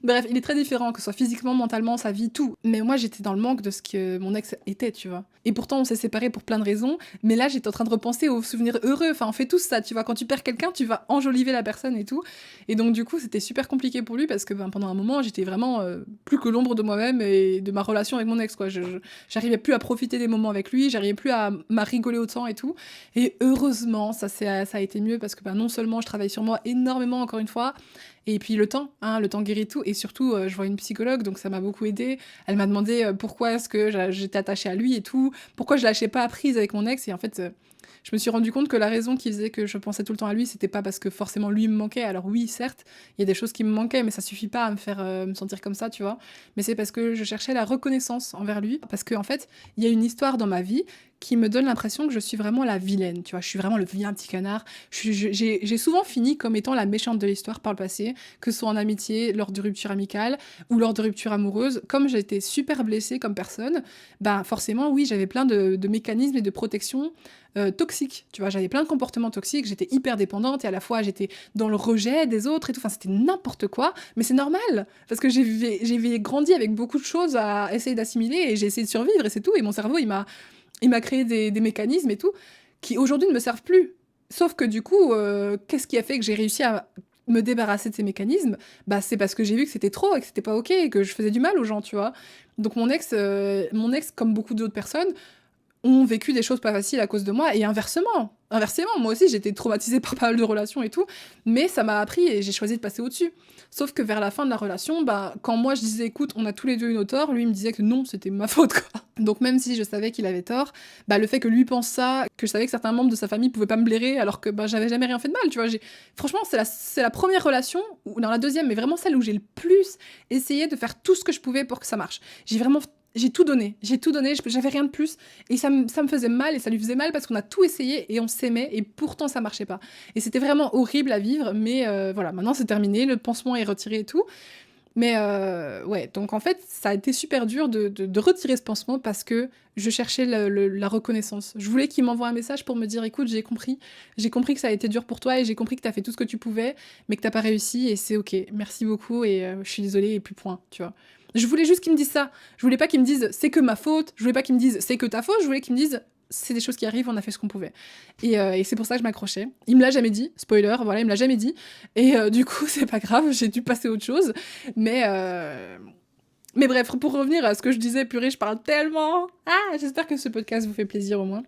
Bref, il est très différent, que ce soit physiquement, mentalement, sa vie, tout. Mais moi, j'étais dans le manque de ce que mon ex était, tu vois. Et pourtant, on s'est séparés pour plein de raisons. Mais là, j'étais en train de repenser aux souvenirs heureux. Enfin, on fait tous ça, tu vois. Quand tu perds quelqu'un, tu vas enjoliver la personne et tout. Et donc, du coup, c'était super compliqué pour lui parce que pendant un moment, j'étais vraiment plus que l'ombre de moi-même et de ma relation avec mon ex, quoi. J'arrivais plus à profiter des moments avec lui, j'arrivais plus à rigoler autant et tout. Et heureusement, ça a été mieux parce que non seulement je travaille sur moi énormément, encore une fois, et puis le temps guérit tout. Et surtout, je vois une psychologue, donc ça m'a beaucoup aidée. Elle m'a demandé pourquoi est-ce que j'étais attachée à lui et tout, pourquoi je lâchais pas prise avec mon ex. Et en fait, je me suis rendu compte que la raison qui faisait que je pensais tout le temps à lui, c'était pas parce que forcément lui me manquait. Alors oui, certes, il y a des choses qui me manquaient, mais ça suffit pas à me faire me sentir comme ça, tu vois. Mais c'est parce que je cherchais la reconnaissance envers lui. Parce qu'en fait, il y a une histoire dans ma vie qui me donne l'impression que je suis vraiment la vilaine, tu vois. Je suis vraiment le vilain petit canard. J'ai souvent fini comme étant la méchante de l'histoire par le passé, que ce soit en amitié, lors de ruptures amicales ou lors de ruptures amoureuses. Comme j'ai été super blessée comme personne, forcément, oui, j'avais plein de mécanismes et de protection toxiques. Tu vois, j'avais plein de comportements toxiques, j'étais hyper dépendante et à la fois j'étais dans le rejet des autres et tout. Enfin, c'était n'importe quoi, mais c'est normal parce que j'ai grandi avec beaucoup de choses à essayer d'assimiler et j'ai essayé de survivre et c'est tout. Et mon cerveau, il m'a créé des mécanismes et tout qui aujourd'hui ne me servent plus. Sauf que du coup, qu'est-ce qui a fait que j'ai réussi à me débarrasser de ces mécanismes? C'est parce que j'ai vu que c'était trop et que c'était pas ok et que je faisais du mal aux gens, tu vois. Donc mon ex, comme beaucoup d'autres personnes, ont vécu des choses pas faciles à cause de moi et inversement. Inversement, moi aussi j'étais traumatisée par pas mal de relations et tout, mais ça m'a appris et j'ai choisi de passer au-dessus. Sauf que vers la fin de la relation, quand moi je disais écoute, on a tous les deux eu nos torts, lui il me disait que non, c'était ma faute quoi. Donc même si je savais qu'il avait tort, le fait que lui pense ça, que je savais que certains membres de sa famille pouvaient pas me blairer alors que j'avais jamais rien fait de mal, tu vois. Franchement, c'est la première relation, ou dans la deuxième, mais vraiment celle où j'ai le plus essayé de faire tout ce que je pouvais pour que ça marche. J'ai tout donné, j'avais rien de plus. Et ça me faisait mal, et ça lui faisait mal parce qu'on a tout essayé et on s'aimait, et pourtant ça marchait pas. Et c'était vraiment horrible à vivre, mais voilà, maintenant c'est terminé, le pansement est retiré et tout. Mais ouais, donc en fait, ça a été super dur de retirer ce pansement parce que je cherchais la reconnaissance. Je voulais qu'il m'envoie un message pour me dire écoute, j'ai compris que ça a été dur pour toi et j'ai compris que t'as fait tout ce que tu pouvais, mais que t'as pas réussi et c'est ok, merci beaucoup et je suis désolée et puis point, tu vois. Je voulais juste qu'il me dise ça. Je voulais pas qu'il me dise c'est que ma faute, je voulais pas qu'il me dise c'est que ta faute, je voulais qu'il me dise c'est des choses qui arrivent, on a fait ce qu'on pouvait. Et c'est pour ça que je m'accrochais. Il me l'a jamais dit, spoiler, voilà, il me l'a jamais dit. Et du coup, c'est pas grave, j'ai dû passer à autre chose. Mais, euh... mais bref, pour revenir à ce que je disais, purée, je parle tellement. Ah, j'espère que ce podcast vous fait plaisir au moins.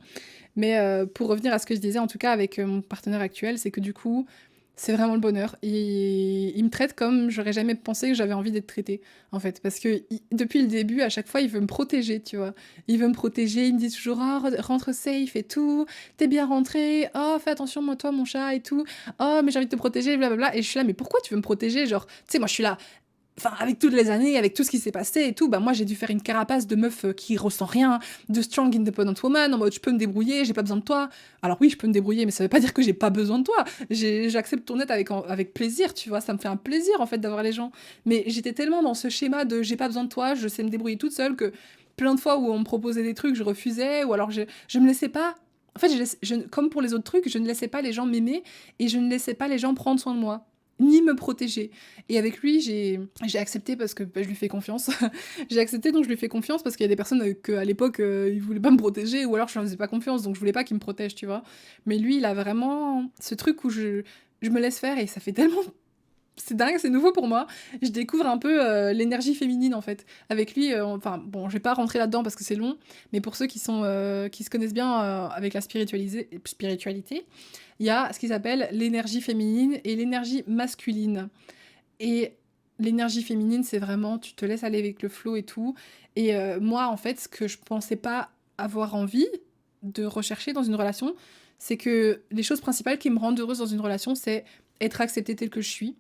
Mais pour revenir à ce que je disais, en tout cas avec mon partenaire actuel, c'est que du coup, c'est vraiment le bonheur. Il me traite comme j'aurais jamais pensé que j'avais envie d'être traitée, en fait. Parce que depuis le début, à chaque fois, il veut me protéger, tu vois. Il veut me protéger, il me dit toujours « Oh, rentre safe et tout, t'es bien rentré, oh, fais attention, moi, toi, mon chat et tout, oh, mais j'ai envie de te protéger, blablabla. » Et je suis là « Mais pourquoi tu veux me protéger ?» Genre, tu sais, moi, je suis là... Enfin, avec toutes les années, avec tout ce qui s'est passé et tout, moi j'ai dû faire une carapace de meuf qui ressent rien, de strong independent woman, en mode je peux me débrouiller, j'ai pas besoin de toi. Alors oui, je peux me débrouiller, mais ça veut pas dire que j'ai pas besoin de toi. J'accepte ton aide avec plaisir, tu vois, ça me fait un plaisir en fait d'avoir les gens. Mais j'étais tellement dans ce schéma de j'ai pas besoin de toi, je sais me débrouiller toute seule que plein de fois où on me proposait des trucs, je refusais, ou alors je me laissais pas. En fait, comme pour les autres trucs, je ne laissais pas les gens m'aimer et je ne laissais pas les gens prendre soin de moi ni me protéger. Et avec lui, j'ai accepté parce que je lui fais confiance. J'ai accepté, donc je lui fais confiance parce qu'il y a des personnes qu'à l'époque, ils voulaient pas me protéger ou alors je leur faisais pas confiance, donc je voulais pas qu'il me protège, tu vois. Mais lui, il a vraiment ce truc où je me laisse faire et ça fait tellement... C'est dingue, c'est nouveau pour moi. Je découvre un peu l'énergie féminine en fait. Avec lui, enfin bon, je vais pas rentrer là-dedans parce que c'est long, mais pour ceux qui se connaissent bien avec la spiritualité, il y a ce qui s'appelle l'énergie féminine et l'énergie masculine. Et l'énergie féminine, c'est vraiment tu te laisses aller avec le flow et tout. Et moi, en fait, ce que je pensais pas avoir envie de rechercher dans une relation, c'est que les choses principales qui me rendent heureuse dans une relation, c'est être acceptée telle que je suis,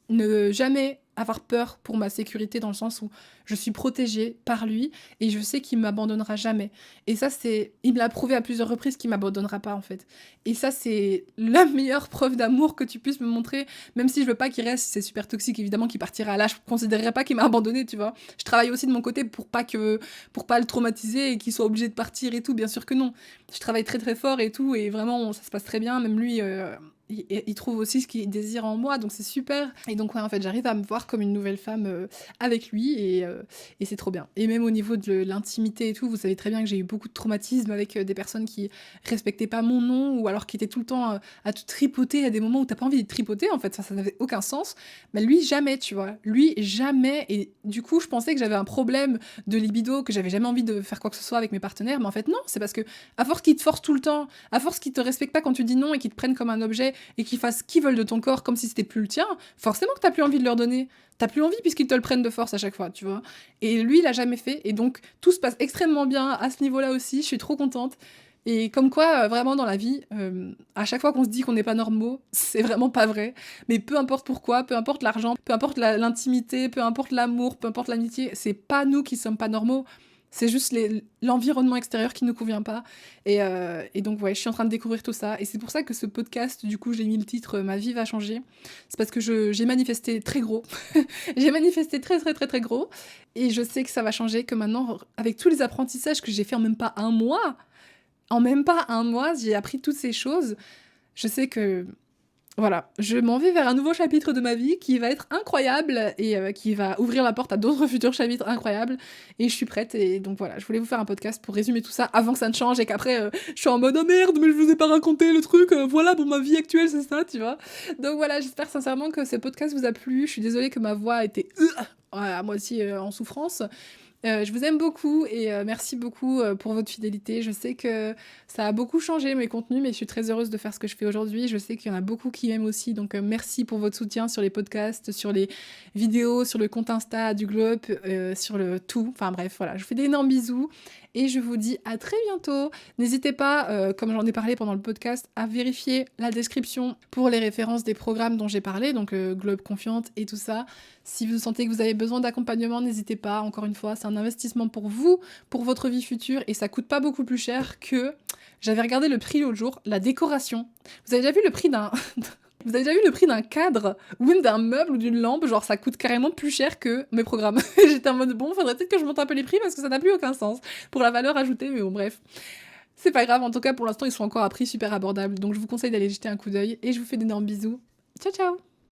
ne jamais avoir peur pour ma sécurité dans le sens où je suis protégée par lui et je sais qu'il m'abandonnera jamais. Et ça, il me l'a prouvé à plusieurs reprises qu'il m'abandonnera pas en fait. Et ça, c'est la meilleure preuve d'amour que tu puisses me montrer, même si je veux pas qu'il reste, si c'est super toxique évidemment qu'il partira là, je considérerais pas qu'il m'a abandonné, tu vois. Je travaille aussi de mon côté pour pas le traumatiser et qu'il soit obligé de partir et tout, bien sûr que non. Je travaille très très fort et tout et vraiment ça se passe très bien, même lui il trouve aussi ce qu'il désire en moi, donc c'est super. Et donc ouais, en fait, j'arrive à me voir comme une nouvelle femme avec lui, et c'est trop bien. Et même au niveau de l'intimité et tout, vous savez très bien que j'ai eu beaucoup de traumatismes avec des personnes qui respectaient pas mon nom, ou alors qui étaient tout le temps à tout tripoter à des moments où t'as pas envie de tripoter, en fait, ça n'avait aucun sens. Mais lui, jamais, tu vois. Lui, jamais. Et du coup, je pensais que j'avais un problème de libido, que j'avais jamais envie de faire quoi que ce soit avec mes partenaires, mais en fait, non, c'est parce que à force qu'ils te forcent tout le temps, à force qu'ils te respectent pas quand tu dis non et qu'ils te prennent comme un objet et qu'ils fassent ce qu'ils veulent de ton corps comme si c'était plus le tien, forcément que t'as plus envie de leur donner. T'as plus envie puisqu'ils te le prennent de force à chaque fois, tu vois. Et lui, il l'a jamais fait. Et donc, tout se passe extrêmement bien à ce niveau-là aussi. Je suis trop contente. Et comme quoi, vraiment dans la vie, à chaque fois qu'on se dit qu'on n'est pas normaux, c'est vraiment pas vrai. Mais peu importe pourquoi, peu importe l'argent, peu importe l'intimité, peu importe l'amour, peu importe l'amitié, c'est pas nous qui sommes pas normaux. C'est juste l'environnement extérieur qui ne nous convient pas. Et donc, ouais, je suis en train de découvrir tout ça. Et c'est pour ça que ce podcast, du coup, j'ai mis le titre Ma vie va changer. C'est parce que j'ai manifesté très gros. J'ai manifesté très, très, très, très gros. Et je sais que ça va changer, que maintenant, avec tous les apprentissages que j'ai fait en même pas un mois, j'ai appris toutes ces choses. Je sais que voilà, je m'en vais vers un nouveau chapitre de ma vie qui va être incroyable et qui va ouvrir la porte à d'autres futurs chapitres incroyables. Et je suis prête. Et donc voilà, je voulais vous faire un podcast pour résumer tout ça avant que ça ne change et qu'après je suis en mode oh merde, mais je vous ai pas raconté le truc. Voilà, bon, ma vie actuelle c'est ça, tu vois. Donc voilà, j'espère sincèrement que ce podcast vous a plu. Je suis désolée que ma voix était à moitié en souffrance. Je vous aime beaucoup et merci beaucoup pour votre fidélité. Je sais que ça a beaucoup changé mes contenus, mais je suis très heureuse de faire ce que je fais aujourd'hui. Je sais qu'il y en a beaucoup qui m'aiment aussi, donc merci pour votre soutien sur les podcasts, sur les vidéos, sur le compte Insta du Globe, sur le tout. Enfin bref, voilà, je vous fais d'énormes bisous et je vous dis à très bientôt. N'hésitez pas, comme j'en ai parlé pendant le podcast, à vérifier la description pour les références des programmes dont j'ai parlé, donc Globe Confiante et tout ça. Si vous sentez que vous avez besoin d'accompagnement, n'hésitez pas. Encore une fois, c'est un investissement pour vous, pour votre vie future, et ça coûte pas beaucoup plus cher que... J'avais regardé le prix l'autre jour, la décoration. Vous avez déjà vu le prix d'un... Vous avez déjà vu le prix d'un cadre ou même d'un meuble ou d'une lampe? Genre, ça coûte carrément plus cher que mes programmes. J'étais en mode, bon, faudrait peut-être que je monte un peu les prix parce que ça n'a plus aucun sens pour la valeur ajoutée, mais bon, bref. C'est pas grave, en tout cas, pour l'instant, ils sont encore à prix super abordable. Donc, je vous conseille d'aller jeter un coup d'œil et je vous fais d'énormes bisous. Ciao, ciao!